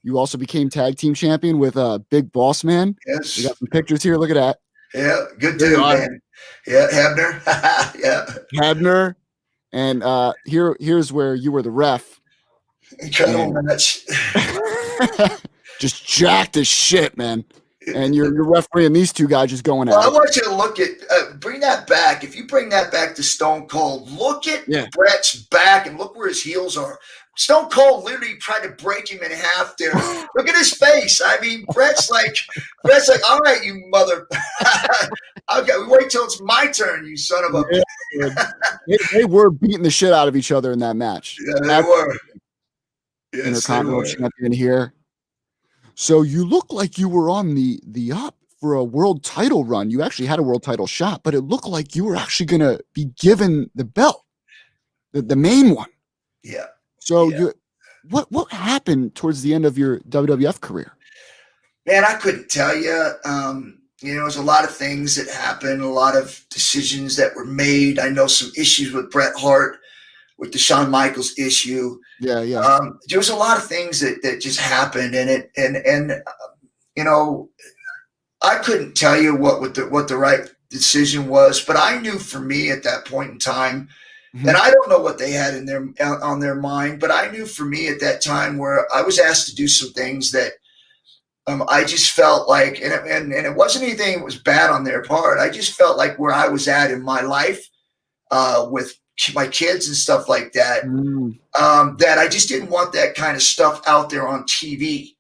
You also became tag team champion with Big Boss Man. Yes. We got some pictures here. Look at that. Yeah, good dude, man. Yeah, Hebner. Yeah. Hebner. And here's where you were the ref. Incredible match. Just jacked as shit, man. And you're refereeing these two guys just going Well, at I it. want you to look at, bring that back. If you bring that back to Stone Cold, look at Bret's back and look where his heels are. Stone Cold literally tried to break him in half there. Look at his face. I mean, Bret's like, all right, you mother. Okay, wait till it's my turn, you son of a. They were beating the shit out of each other in that match. Yeah, they were. Yes, Intercontinental champion here. So you look like you were on the up for a world title run. You actually had a world title shot, but it looked like you were actually going to be given the belt, the main one. Yeah. So what happened towards the end of your WWF career? Man, I couldn't tell you. There's a lot of things that happened, a lot of decisions that were made. I know some issues with Bret Hart, with the Shawn Michaels issue. Yeah. There was a lot of things that just happened in it. And I couldn't tell you what the right decision was, but I knew for me at that point in time, and I don't know what they had on their mind, but I knew for me at that time where I was asked to do some things that I just felt like, and it wasn't anything that was bad on their part. I just felt like where I was at in my life with my kids and stuff like that, that I just didn't want that kind of stuff out there on TV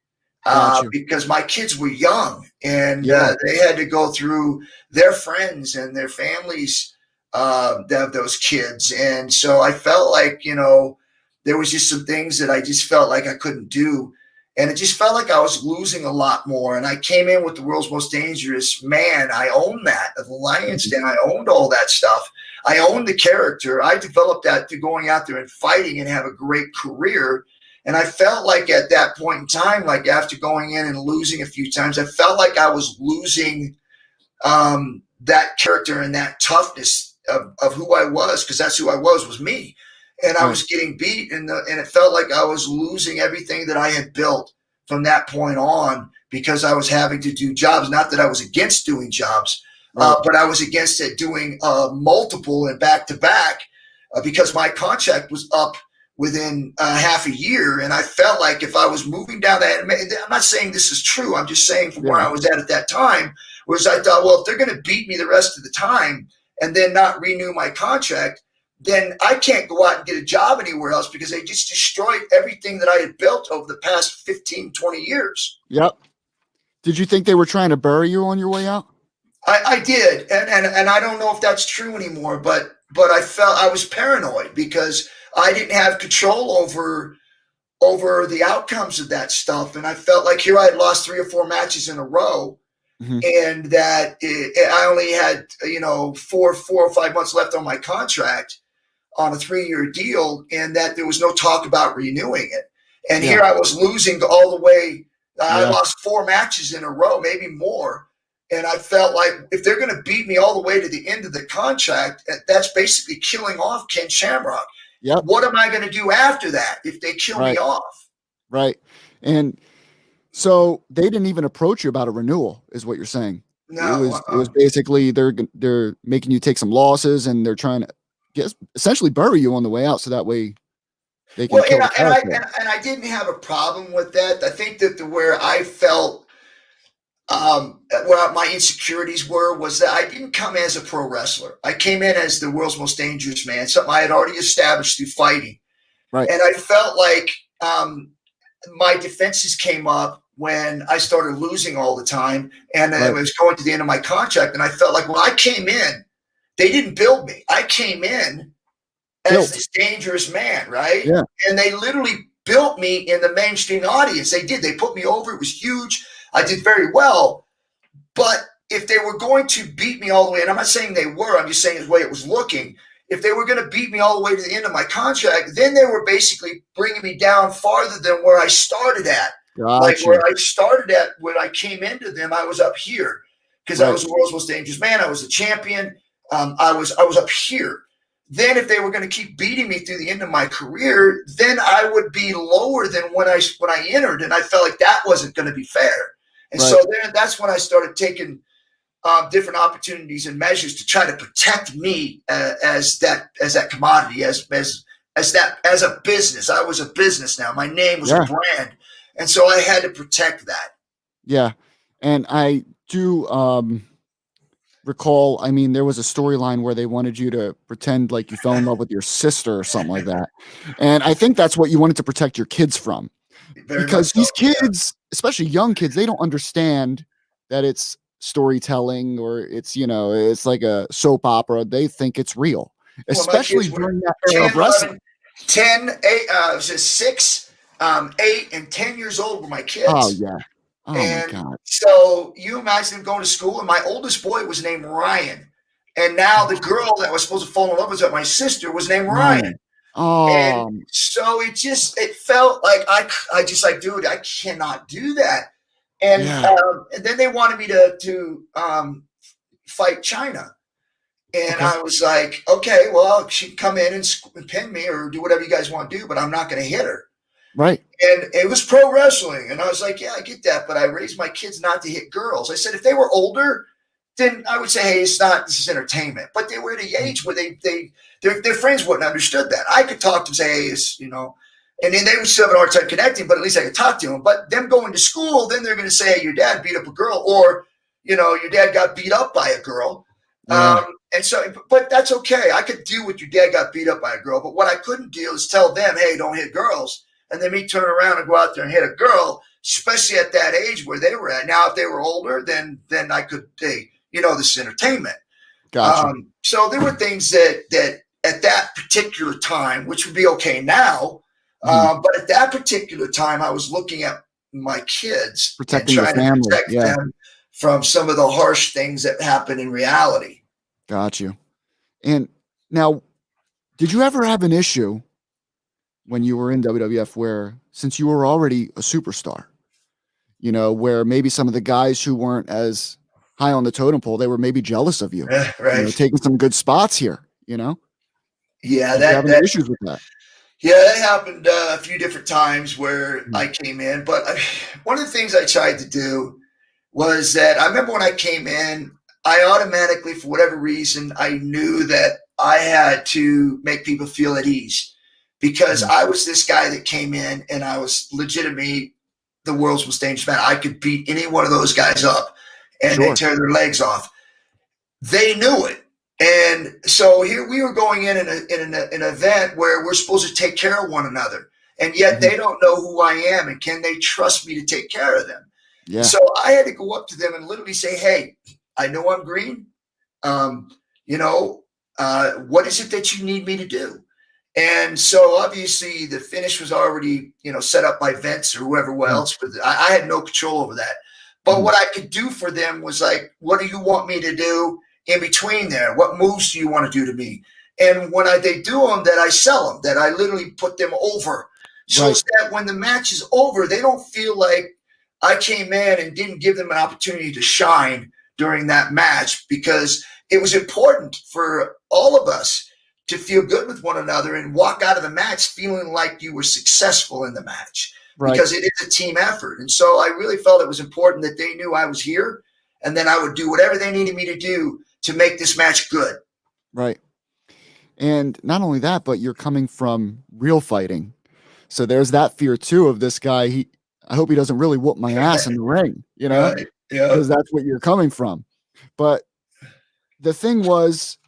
because my kids were young and they had to go through their friends and their families of those kids. And so I felt like, there was just some things that I just felt like I couldn't do. And it just felt like I was losing a lot more. And I came in with the World's Most Dangerous Man. I owned that. The Lion's Den, I owned all that stuff. I owned the character. I developed that to going out there and fighting and have a great career. And I felt like at that point in time, like after going in and losing a few times, I felt like I was losing that character and that toughness of who I was, because that's who I was me. And I was getting beat, and it felt like I was losing everything that I had built from that point on because I was having to do jobs. Not that I was against doing jobs, but I was against it doing multiple and back-to-back because my contract was up within half a year. And I felt like if I was moving down that, I'm not saying this is true. I'm just saying from where I was at that time, was I thought, well, if they're going to beat me the rest of the time and then not renew my contract, then I can't go out and get a job anywhere else because they just destroyed everything that I had built over the past 15, 20 years. Yep. Did you think they were trying to bury you on your way out? I did. And I don't know if that's true anymore, but I felt I was paranoid because I didn't have control over the outcomes of that stuff. And I felt like here I had lost 3 or 4 matches in a row, Mhm. and that I only had, 4 or 5 months left on my contract on a 3-year deal, and that there was no talk about renewing it. And Yeah. here I was losing all the way. I Yeah. lost 4 matches in a row, maybe more. And I felt like if they're going to beat me all the way to the end of the contract, that's basically killing off Ken Shamrock. Yep. What am I going to do after that if they kill me Right. off? Right. And so they didn't even approach you about a renewal, is what you're saying. No. It was basically they're making you take some losses, and they're trying to essentially bury you on the way out, so that way they can Well, kill the character. and I didn't have a problem with that. I think that where I felt where my insecurities was that I didn't come as a pro wrestler. I came in as the world's most dangerous man, something I had already established through fighting. Right. And I felt like my defenses came up when I started losing all the time, and Right. it was going to the end of my contract. And I felt like when I came in, they didn't build me. I came in as this dangerous man, right? Yeah. And they literally built me in the mainstream audience. They did. They put me over. It was huge. I did very well. But if they were going to beat me all the way, and I'm not saying they were, I'm just saying the way it was looking. If they were going to beat me all the way to the end of my contract, then they were basically bringing me down farther than where I started at. Like where I started at, when I came into them, I was up here because I was the world's most dangerous man. I was the champion. I was up here. Then if they were going to keep beating me through the end of my career, then I would be lower than when I entered, and I felt like that wasn't going to be fair. And so then that's when I started taking different opportunities and measures to try to protect me as that commodity, as a business. I was a business now. My name was a brand, and so I had to protect that. Yeah, and I do recall, I mean, there was a storyline where they wanted you to pretend like you fell in love with your sister or something like that. And I think that's what you wanted to protect your kids from. Because these kids, especially young kids, they don't understand that it's storytelling or it's, it's like a soap opera. They think it's real, especially during that era of wrestling. 10, 8, was it 6, 8, and 10 years old were my kids. Oh, yeah. Oh, and my God. So you imagine them going to school, and my oldest boy was named Ryan. And now the girl that was supposed to fall in love with my sister was named Ryan. Oh. And so it felt like I just like, dude, I cannot do that. And and then they wanted me to fight China. And I was like, okay, well, she can come in and pin me or do whatever you guys want to do, but I'm not going to hit her. Right. And it was pro wrestling. And I was like, yeah, I get that. But I raised my kids not to hit girls. I said, if they were older, then I would say, hey, this is entertainment. But they were at the age where their friends wouldn't understood that. I could talk to them, say, hey, it's, and then they would still have a hard time connecting, but at least I could talk to them. But them going to school, then they're going to say, hey, your dad beat up a girl, or, your dad got beat up by a girl. Yeah. And so, but that's okay. I could deal with your dad got beat up by a girl, but what I couldn't do is tell them, hey, don't hit girls. And then me turn around and go out there and hit a girl, especially at that age where they were at. Now, if they were older, then I could, hey, this is entertainment. Gotcha. So there were things that at that particular time, which would be okay now, but at that particular time, I was looking at my kids Protecting and trying the family. to protect them from some of the harsh things that happen in reality. Got you. And now, did you ever have an issue when you were in WWF where, since you were already a superstar, where maybe some of the guys who weren't as high on the totem pole, they were maybe jealous of you, taking some good spots here, Yeah, Did you have any issues with that? Yeah, that happened a few different times where I came in. But one of the things I tried to do was that I remember when I came in, I automatically, for whatever reason, I knew that I had to make people feel at ease, because I was this guy that came in and I was legitimately the world's most dangerous man. I could beat any one of those guys up and they tear their legs off. They knew it. And so here we were going in an event where we're supposed to take care of one another. And yet they don't know who I am, and can they trust me to take care of them? Yeah. So I had to go up to them and literally say, hey, I know I'm green. What is it that you need me to do? And so obviously the finish was already, set up by Vince or whoever else, but I had no control over that. But what I could do for them was like, what do you want me to do in between there? What moves do you want to do to me? And when they do them, that I sell them, that I literally put them over. So that when the match is over, they don't feel like I came in and didn't give them an opportunity to shine during that match, because it was important for all of us to feel good with one another and walk out of the match feeling like you were successful in the match, because it is a team effort. And so I really felt it was important that they knew I was here, and then I would do whatever they needed me to do to make this match good. Right. And not only that, but you're coming from real fighting. So there's that fear too of this guy. I hope he doesn't really whoop my ass in the ring, Right. Yeah. because that's what you're coming from. But the thing was,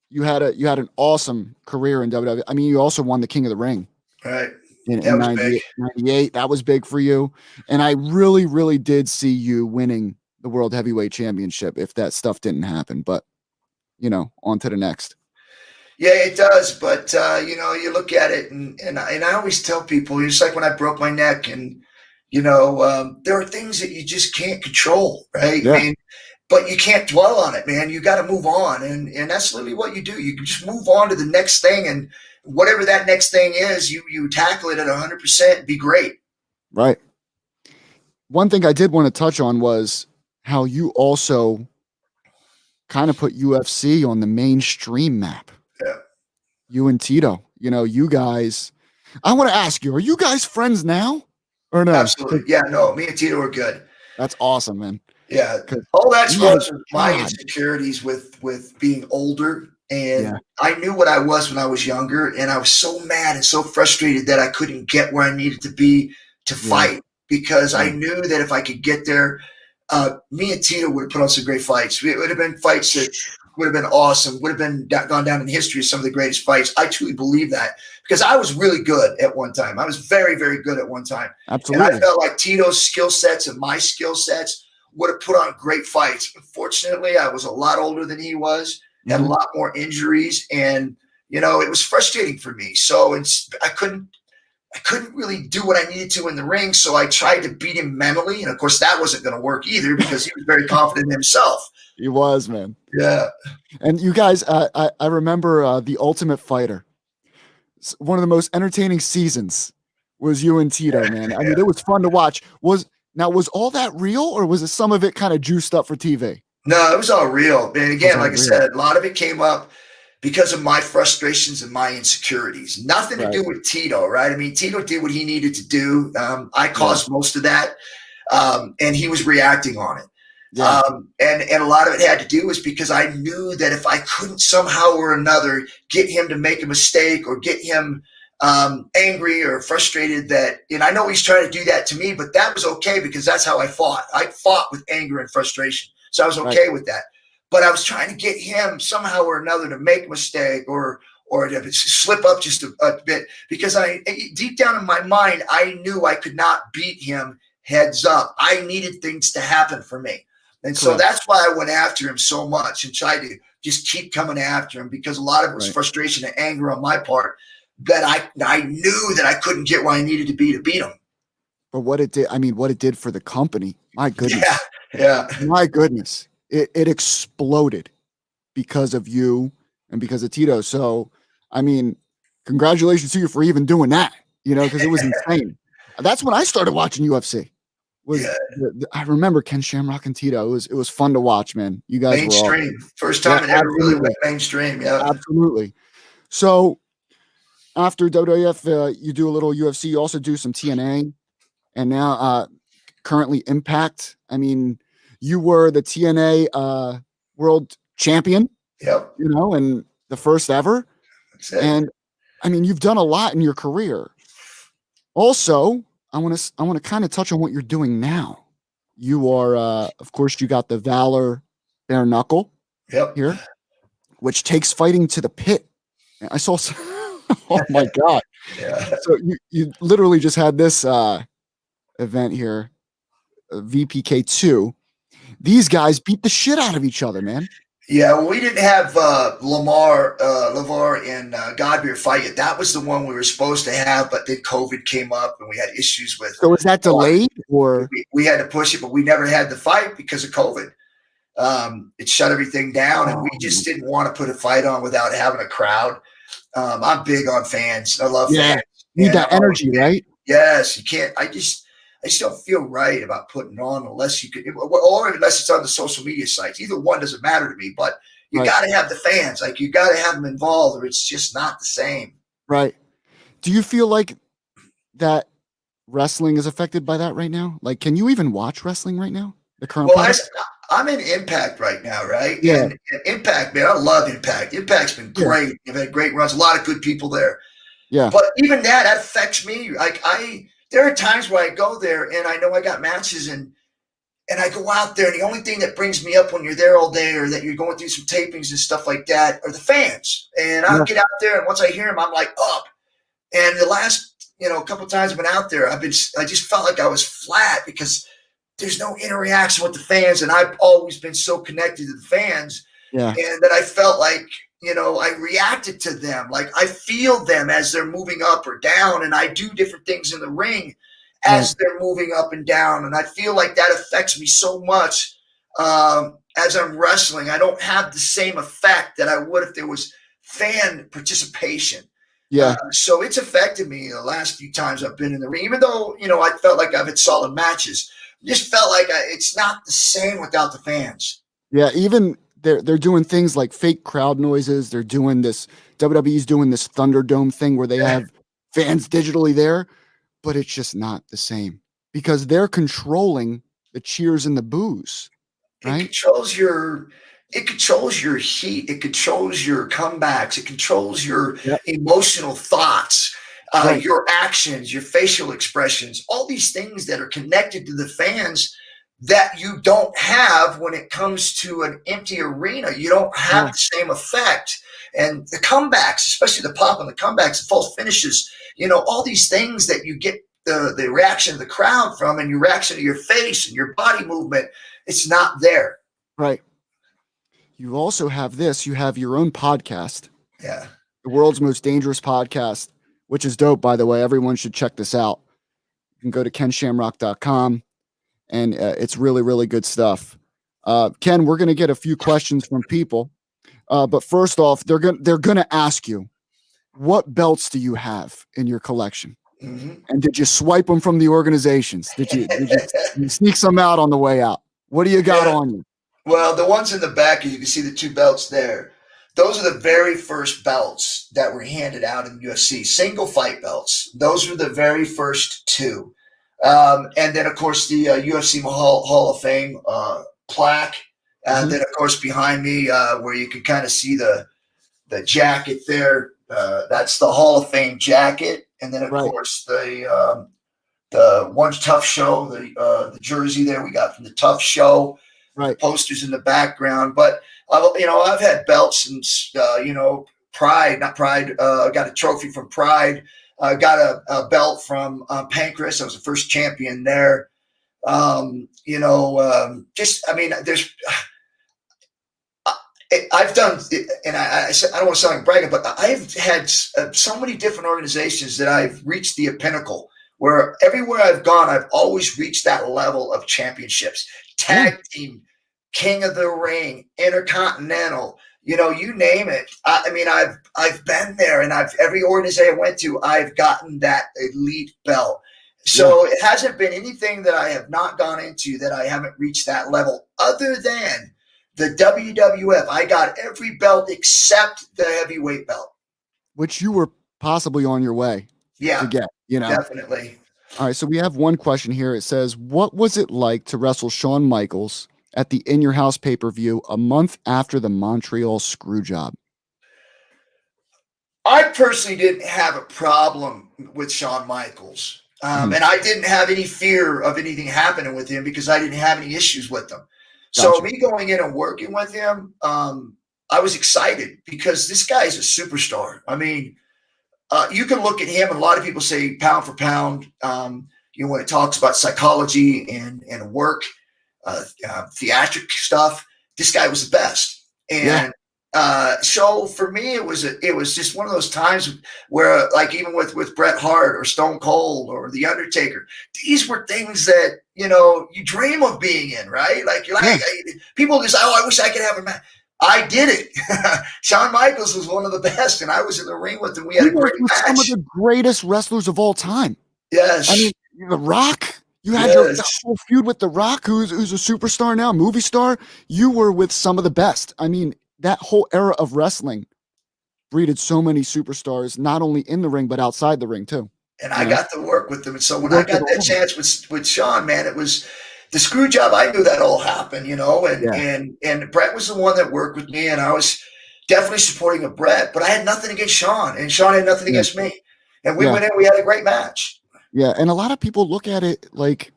you had an awesome career in WWE. I mean, you also won the King of the Ring. Right. In 98. That was big for you. And I really, really did see you winning the World Heavyweight Championship if that stuff didn't happen. But, on to the next. Yeah, it does. But, you look at it and I always tell people, it's like when I broke my neck, and, there are things that you just can't control, right? Yeah. I mean, but you can't dwell on it, man. You got to move on. And that's literally what you do. You can just move on to the next thing, and whatever that next thing is, you tackle it at 100% and be great. Right. One thing I did want to touch on was how you also kind of put UFC on the mainstream map. Yeah. You and Tito, you guys, I want to ask you, are you guys friends now or no? Absolutely. Yeah, no, me and Tito are good. That's awesome, man. Yeah. All that was my insecurities with being older. And I knew what I was when I was younger, and I was so mad and so frustrated that I couldn't get where I needed to be to fight, because I knew that if I could get there, me and Tito would have put on some great fights. It would have been fights that would have been awesome, would have been gone down in history as some of the greatest fights. I truly believe that, because I was really good at one time. I was very, very good at one time. Absolutely. And I felt like Tito's skill sets and my skill sets would have put on great fights. Unfortunately, I was a lot older than he was, had a lot more injuries, and it was frustrating for me. So I couldn't really do what I needed to in the ring. So I tried to beat him mentally, and of course that wasn't going to work either, because he was very confident in himself. He was, man. Yeah. And you guys, I remember The Ultimate Fighter. One of the most entertaining seasons was you and Tito, man. I mean, it was fun to watch. Was all that real, or was it some of it kind of juiced up for TV? No, it was all real. And again, like I said, a lot of it came up because of my frustrations and my insecurities. Nothing to do with Tito, right? I mean, Tito did what he needed to do. I caused most of that, and he was reacting on it. Yeah. And a lot of it had to do was because I knew that if I couldn't somehow or another get him to make a mistake or get him angry or frustrated, that, I know he's trying to do that to me, but that was okay, because that's how I fought. I fought with anger and frustration. So I was okay with that. But I was trying to get him somehow or another to make a mistake or to slip up just a bit, because deep down in my mind, I knew I could not beat him heads up. I needed things to happen for me. And so that's why I went after him so much and tried to just keep coming after him, because a lot of it was frustration and anger on my part, that I knew that I couldn't get where I needed to beat him. But what it did for the company, my goodness. Yeah. My goodness. It exploded because of you and because of Tito. So, I mean, congratulations to you for even doing that, because it was insane. That's when I started watching UFC. I remember Ken Shamrock and Tito. It was fun to watch, man. You guys mainstream. First time it ever really went mainstream. Yeah, absolutely. So after WWF, you do a little UFC. You also do some TNA, and now currently Impact. I mean, you were the TNA world champion. Yep. And the first ever. And I mean, you've done a lot in your career. Also, I want to kind of touch on what you're doing now. You are, of course, you got the Valor bare knuckle here, which takes fighting to the pit. I saw. Oh my God! Yeah. So you literally just had this event here, VPK2. These guys beat the shit out of each other, man. Yeah, well, we didn't have Lavar and Godbeer fight yet. That was the one we were supposed to have, but then COVID came up and we had issues with. So is that delayed or? We had to push it, but we never had the fight because of COVID. It shut everything down, and we just didn't want to put a fight on without having a crowd. I'm big on fans. I love fans. You need that energy, right? Yes, you can't. I just don't feel right about putting it on unless you could, or unless it's on the social media sites. Either one doesn't matter to me, but you got to have the fans. Like, you got to have them involved, or it's just not the same. Right. Do you feel like that wrestling is affected by that right now? Like, can you even watch wrestling right now? The current. Well, I'm in Impact right now, right? Yeah. And Impact, man, I love Impact. Impact's been great. You've had great runs, a lot of good people there. Yeah. But even that affects me. Like, there are times where I go there and I know I got matches and I go out there, and the only thing that brings me up when you're there all day or that you're going through some tapings and stuff like that are the fans. And I'll get out there, and once I hear them, I'm like, up. And the last, couple of times I've been out there, I just felt like I was flat because there's no interaction with the fans. And I've always been so connected to the fans. Yeah. And that I felt like, I reacted to them. Like, I feel them as they're moving up or down, and I do different things in the ring as they're moving up and down. And I feel like that affects me so much as I'm wrestling. I don't have the same effect that I would if there was fan participation. Yeah. So it's affected me the last few times I've been in the ring, even though, I felt like I've had solid matches. I just felt like it's not the same without the fans. Yeah. Even they're doing things like fake crowd noises. They're doing this. WWE's doing this Thunderdome thing where they have fans digitally there, but it's just not the same because they're controlling the cheers and the boos. Right? It controls your heat. It controls your comebacks. It controls your emotional thoughts, your actions, your facial expressions, all these things that are connected to the fans that you don't have when it comes to an empty arena. You don't have the same effect. And the comebacks, especially the pop and the comebacks, the false finishes, all these things that you get the reaction of the crowd from, and your reaction to your face and your body movement, it's not there. Right. You also have this. You have your own podcast. Yeah. The world's most dangerous podcast, which is dope, by the way. Everyone should check this out. You can go to kenshamrock.com, and it's really, really good stuff. Ken, we're going to get a few questions from people. But first off, they're going to ask you, what belts do you have in your collection? Mm-hmm. And did you swipe them from the organizations? Did you sneak some out on the way out? What do you got on you? Well, the ones in the back, you can see the two belts there. Those are the very first belts that were handed out in UFC, single fight belts. Those were the very first two. And then, of course, the UFC Hall of Fame plaque. And then, of course, behind me, where you can kind of see the jacket there, that's the Hall of Fame jacket. And then, of course, the One Tough Show, the jersey there we got from the Tough Show. Right. Posters in the background. But, I've had belts since, Pride, not Pride. I got a trophy from Pride. I got a belt from Pancras. I was the first champion there. There's I've done, and I don't want to sound like bragging, but I've had so many different organizations that I've reached the pinnacle where everywhere I've gone, I've always reached that level of championships. Tag team, King of the Ring, Intercontinental, you name it. I've been there, and every organization I went to, I've gotten that elite belt. So it hasn't been anything that I have not gone into that I haven't reached that level, other than the WWF. I got every belt except the heavyweight belt, which you were possibly on your way to get. Definitely. All right, so we have one question here. It says, what was it like to wrestle Shawn Michaels at the In Your House pay-per-view a month after the Montreal Screwjob? I personally didn't have a problem with Shawn Michaels. And I didn't have any fear of anything happening with him because I didn't have any issues with him. Gotcha. So me going in and working with him, I was excited because this guy is a superstar. I mean, you can look at him, and a lot of people say pound for pound, when it talks about psychology and work, theatric stuff, this guy was the best. And so for me, it was just one of those times where, like, even with Bret Hart or Stone Cold or The Undertaker, these were things that, you know, you dream of being in, right? Like, you're like, people just, oh, I wish I could have a match. I did it. Shawn Michaels was one of the best, and I was in the ring with him. We had a great match. Some of the greatest wrestlers of all time. Yes. I mean, The Rock. You had your whole feud with The Rock, who's a superstar now, movie star. You were with some of the best. I mean, that whole era of wrestling breeded so many superstars, not only in the ring, but outside the ring too. And I got to work with them. And so when I got that chance with Shawn, man, it was the screw job. I knew that all happened, you know, and Bret was the one that worked with me, and I was definitely supporting of Bret, but I had nothing against Shawn, and Shawn had nothing against me. And we went in, we had a great match. Yeah. And a lot of people look at it like,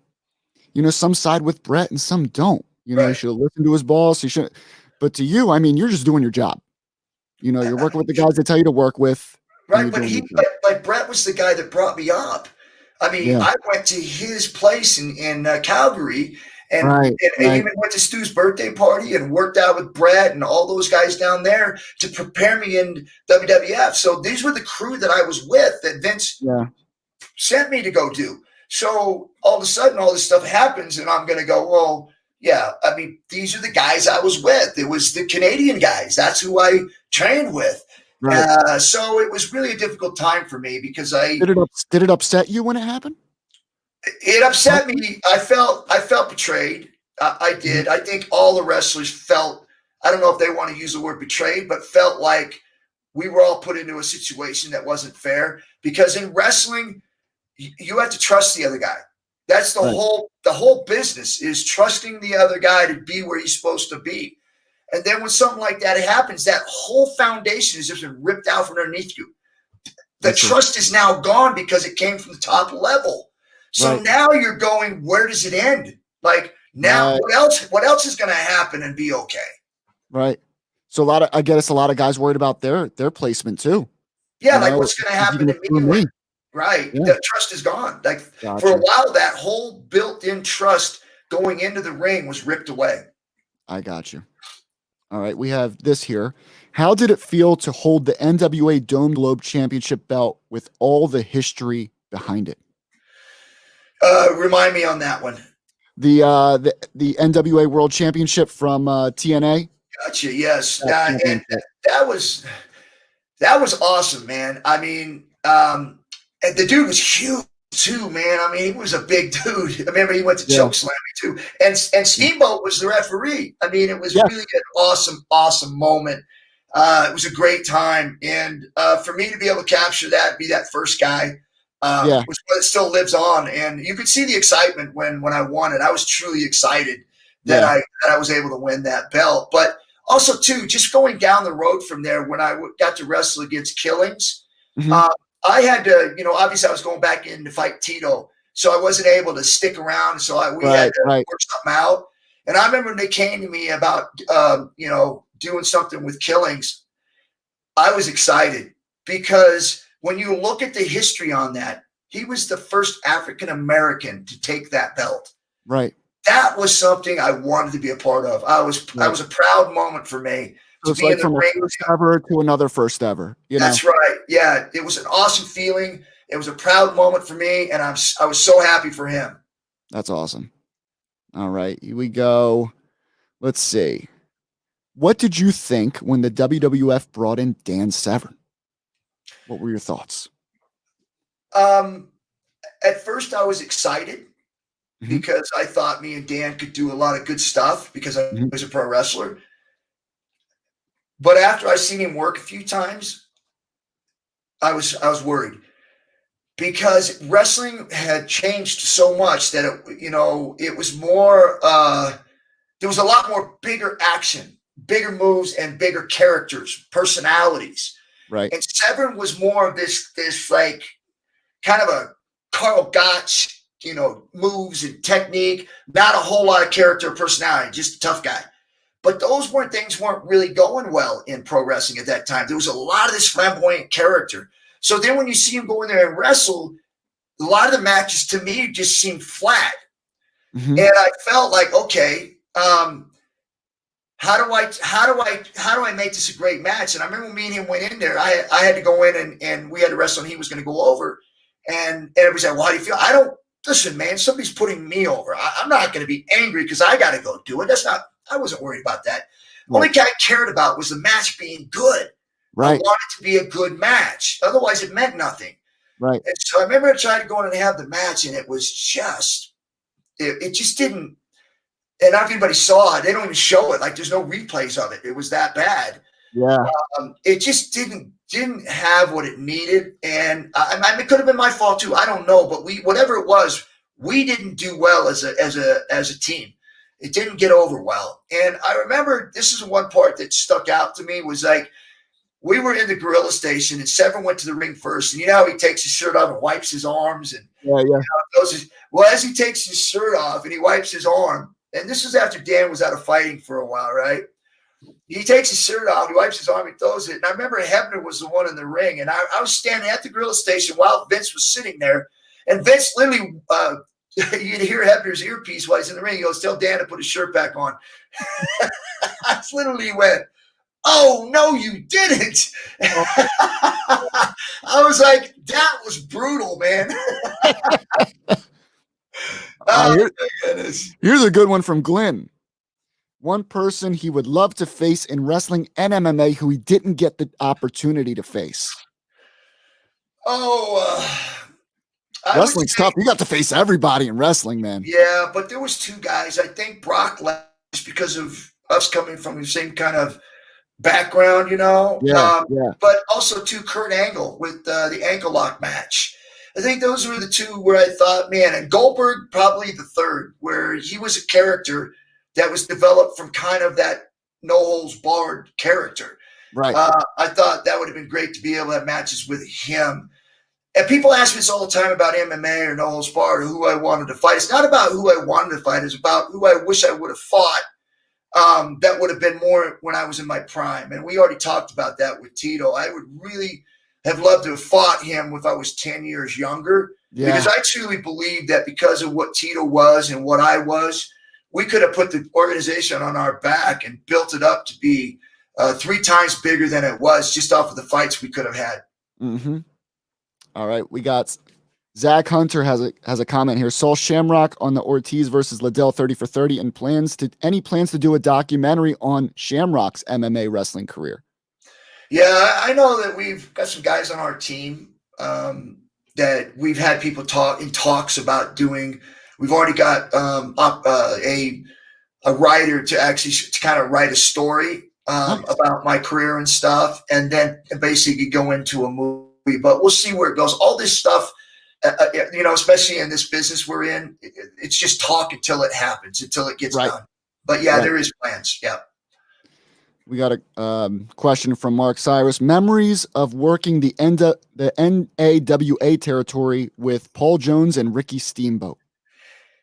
you know, some side with Bret and some don't. You know, you should listen to his boss. You should, but to you, I mean, you're just doing your job. You know, you're working with the guys that tell you to work with. Right, but Bret was the guy that brought me up. I mean, I went to his place in Calgary, and even went to Stu's birthday party and worked out with Bret and all those guys down there to prepare me in WWF. So these were the crew that I was with that Vince sent me to go do. So all of a sudden, all this stuff happens, and I'm going to go, well, yeah, I mean, these are the guys I was with. It was the Canadian guys. That's who I trained with. Right. So it was really a difficult time for me because did it upset you when it happened? It upset me. I felt betrayed. I did. I think all the wrestlers felt, I don't know if they want to use the word betrayed, but felt like we were all put into a situation that wasn't fair, because in wrestling, you have to trust the other guy. That's the whole business, is trusting the other guy to be where he's supposed to be. And then when something like that happens, that whole foundation has just been ripped out from underneath you. The trust is now gone because it came from the top level. So now you're going, where does it end? Like, now what else is going to happen and be okay? Right. So I guess a lot of guys worried about their placement too. Yeah, like what's going to happen to me? Right. The trust is gone. Like for a while, that whole built-in trust going into the ring was ripped away. I got you. All right, we have this here. How did it feel to hold the NWA Dome Globe Championship belt with all the history behind it? Remind me on that one. The NWA World Championship from TNA. Gotcha. Yes, and that was awesome, man. I mean, the dude was huge too, man. I mean, he was a big dude. I remember he went to Chokeslam too. And Steamboat was the referee. I mean, it was really an awesome moment. It was a great time. And for me to be able to capture that, be that first guy, was what it still lives on. And you could see the excitement when I won it. I was truly excited that I was able to win that belt. But also too, just going down the road from there, when I got to wrestle against Killings, I had to, you know, obviously I was going back in to fight Tito, so I wasn't able to stick around. So we had to work something out. And I remember when they came to me about, you know, doing something with Killings, I was excited, because when you look at the history on that, he was the first African-American to take that belt. Right. That was something I wanted to be a part of. That was a proud moment for me. So it's like from a first ever to another first ever. That's right. Yeah, it was an awesome feeling. It was a proud moment for me, and I was so happy for him. That's awesome. All right, here we go. Let's see. What did you think when the WWF brought in Dan Severn? What were your thoughts? At first, I was excited because I thought me and Dan could do a lot of good stuff because I was a pro wrestler. But after I seen him work a few times, I was worried, because wrestling had changed so much that it was more. There was a lot more bigger action, bigger moves, and bigger characters, personalities. Right. And Severn was more of this like kind of a Carl Gotch, moves and technique. Not a whole lot of character or personality, just a tough guy. But those things weren't really going well in pro wrestling at that time. There was a lot of this flamboyant character. So then when you see him go in there and wrestle, a lot of the matches to me just seemed flat. And I felt like, okay, how how do I make this a great match? And I remember me and him went in there. I had to go in and we had to wrestle and he was going to go over. And everybody said, well, how do you feel? I don't listen, man, somebody's putting me over. I'm not going to be angry because I got to go do it. I wasn't worried about that. Right. Only thing I cared about was the match being good. Right. I wanted it to be a good match. Otherwise it meant nothing. Right. And so I remember trying to go in and have the match and it was just, it just didn't. And not everybody saw it. They don't even show it. Like there's no replays of it. It was that bad. Yeah. It just didn't have what it needed. And it could have been my fault too. I don't know. But whatever it was, we didn't do well as a team. It didn't get over well. And I remember this is one part that stuck out to me was like we were in the gorilla station and Severn went to the ring first. And you know how he takes his shirt off and wipes his arms and well, as he takes his shirt off and he wipes his arm. And this was after Dan was out of fighting for a while, right? He takes his shirt off, he wipes his arm, he throws it. And I remember Hebner was the one in the ring. And I was standing at the gorilla station while Vince was sitting there. And Vince literally, you'd hear Hebner's earpiece while he's in the ring. He goes, tell Dan to put his shirt back on. I literally went, oh, no, you didn't. I was like, that was brutal, man. Oh, my goodness. Here's a good one from Glenn. One person he would love to face in wrestling and MMA who he didn't get the opportunity to face. Wrestling's tough. You got to face everybody in wrestling, man. Yeah, but there was two guys. I think Brock left because of us coming from the same kind of background, you know. Yeah. But also too, Kurt Angle with the ankle lock match. I think those were the two where I thought, man, and Goldberg probably the third, where he was a character that was developed from kind of that no holds barred character. Right. I thought that would have been great to be able to have matches with him. And people ask me this all the time about MMA or no holds barred or who I wanted to fight. It's not about who I wanted to fight. It's about who I wish I would have fought. That would have been more when I was in my prime. And we already talked about that with Tito. I would really have loved to have fought him if I was 10 years younger. Yeah. Because I truly believe that because of what Tito was and what I was, we could have put the organization on our back and built it up to be 3 times bigger than it was just off of the fights we could have had. Mm-hmm. All right. We got Zach Hunter has a comment here. Saw Shamrock on the Ortiz versus Liddell 30 for 30 and any plans to do a documentary on Shamrock's MMA wrestling career? Yeah, I know that we've got some guys on our team that we've had people talks about doing. We've already got a writer to kind of write a story about my career and stuff, and then basically go into a movie. But we'll see where it goes. All this stuff, especially in this business we're in, it's just talk until it happens, until it gets done. But yeah, there is plans. Yeah. We got a question from Mark Cyrus. Memories of working the NAWA territory with Paul Jones and Ricky Steamboat.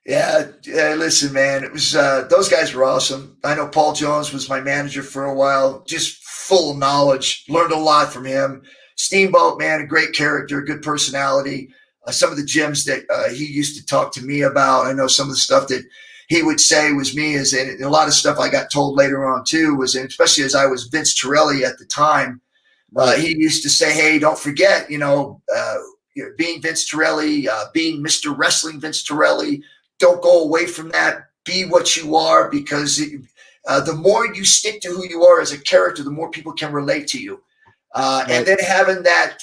Yeah, listen, man, it was those guys were awesome. I know Paul Jones was my manager for a while, just full of knowledge. Learned a lot from him. Steamboat, man, a great character, good personality. Some of the gems that he used to talk to me about. I know some of the stuff that he would say was me, and a lot of stuff I got told later on too was, and especially as I was Vince Torelli at the time, he used to say, "Hey, don't forget, being Vince Torelli, being Mr. Wrestling Vince Torelli. Don't go away from that. Be what you are, because the more you stick to who you are as a character, the more people can relate to you." And then having that,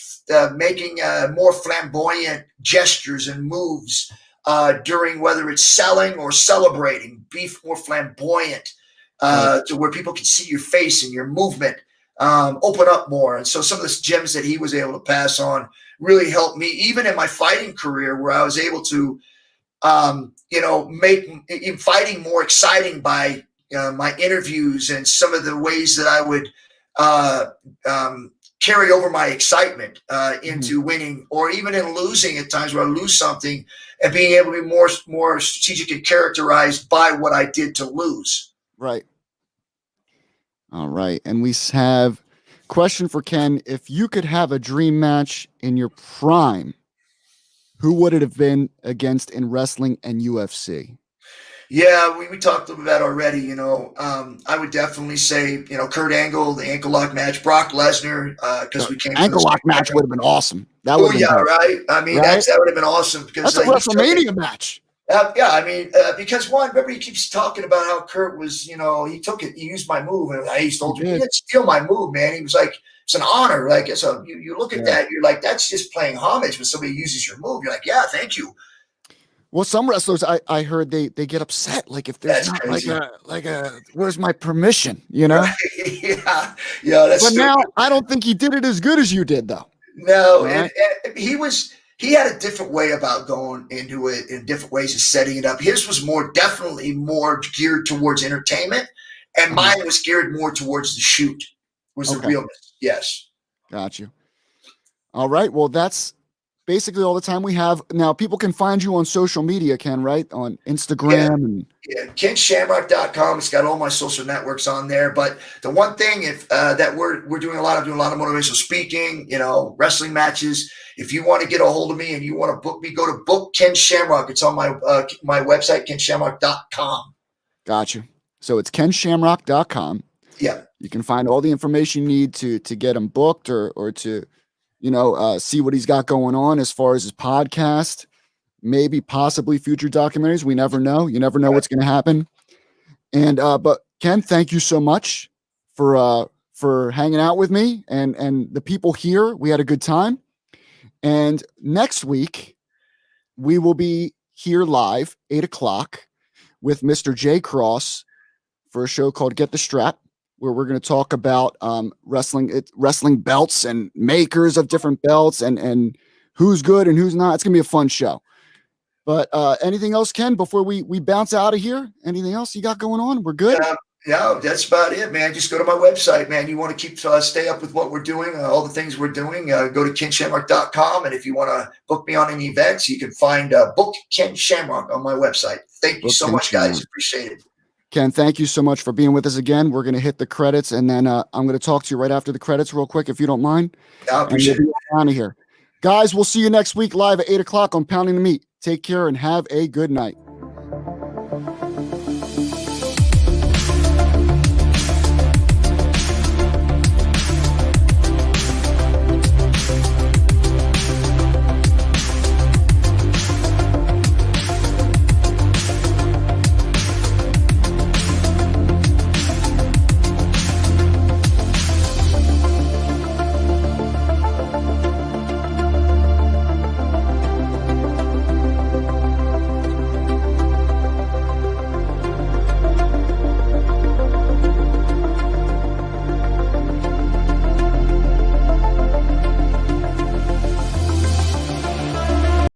making more flamboyant gestures and moves during whether it's selling or celebrating, be more flamboyant to where people can see your face and your movement, open up more. And so some of the gems that he was able to pass on really helped me, even in my fighting career, where I was able to, make fighting more exciting by my interviews and some of the ways that I would carry over my excitement into winning, or even in losing at times where I lose something, and being able to be more strategic and characterized by what I did to lose. Right. All right. And we have a question for Ken. If you could have a dream match in your prime, who would it have been against in wrestling and UFC? Yeah, we talked about that already. I would definitely say, Kurt Angle, the ankle lock match, Brock Lesnar, because The we came from the ankle same lock match would background. have been awesome. That would Oh have been yeah, dope, right. I mean, right? that would have been awesome because That's a he took it. WrestleMania match. Yeah, I mean, because one, remember he keeps talking about how Kurt was, he took it, he used my move, and he told you, he didn't steal my move, man. He was like, it's an honor. Like, so you look at that, you're like, that's just playing homage when somebody uses your move. You're like, yeah, thank you. Well, some wrestlers I heard they get upset, like if there's That's not crazy. like a where's my permission, Right. Yeah, that's But stupid. now I don't think he did it as good as you did, though. No, Right. and he had a different way about going into it and different ways of setting it up. His was definitely more geared towards entertainment, and mine was geared more towards the shoot. Was the realness? Yes. Got you. All right. Well, that's basically all the time we have. Now, people can find you on social media, Ken, right? On Instagram KenShamrock.com. It's got all my social networks on there. But the one thing that we're doing a lot of motivational speaking, wrestling matches. If you want to get a hold of me and you want to book me, go to book Ken Shamrock. It's on my website, KenShamrock.com. Got you. So it's KenShamrock.com. Yeah. You can find all the information you need to get him booked or to, see what he's got going on as far as his podcast, maybe possibly future documentaries. We never know. You never know what's going to happen. And but Ken, thank you so much for hanging out with me and the people here. We had a good time. And next week we will be here live 8:00 with Mr. J Cross for a show called Get the Strap, where we're going to talk about wrestling belts and makers of different belts and who's good and who's not. It's going to be a fun show. But anything else, Ken, before we bounce out of here? Anything else you got going on? We're good? No, that's about it, man. Just go to my website, man. You want to stay up with what we're doing, all the things we're doing, go to KenShamrock.com. And if you want to book me on any events, you can find Book Ken Shamrock on my website. Thank you so much, guys. Appreciate it. Ken, thank you so much for being with us again. We're going to hit the credits, and then I'm going to talk to you right after the credits real quick, if you don't mind. I appreciate it. Out of here. Guys, we'll see you next week live at 8:00 on Pounding the Meat. Take care and have a good night.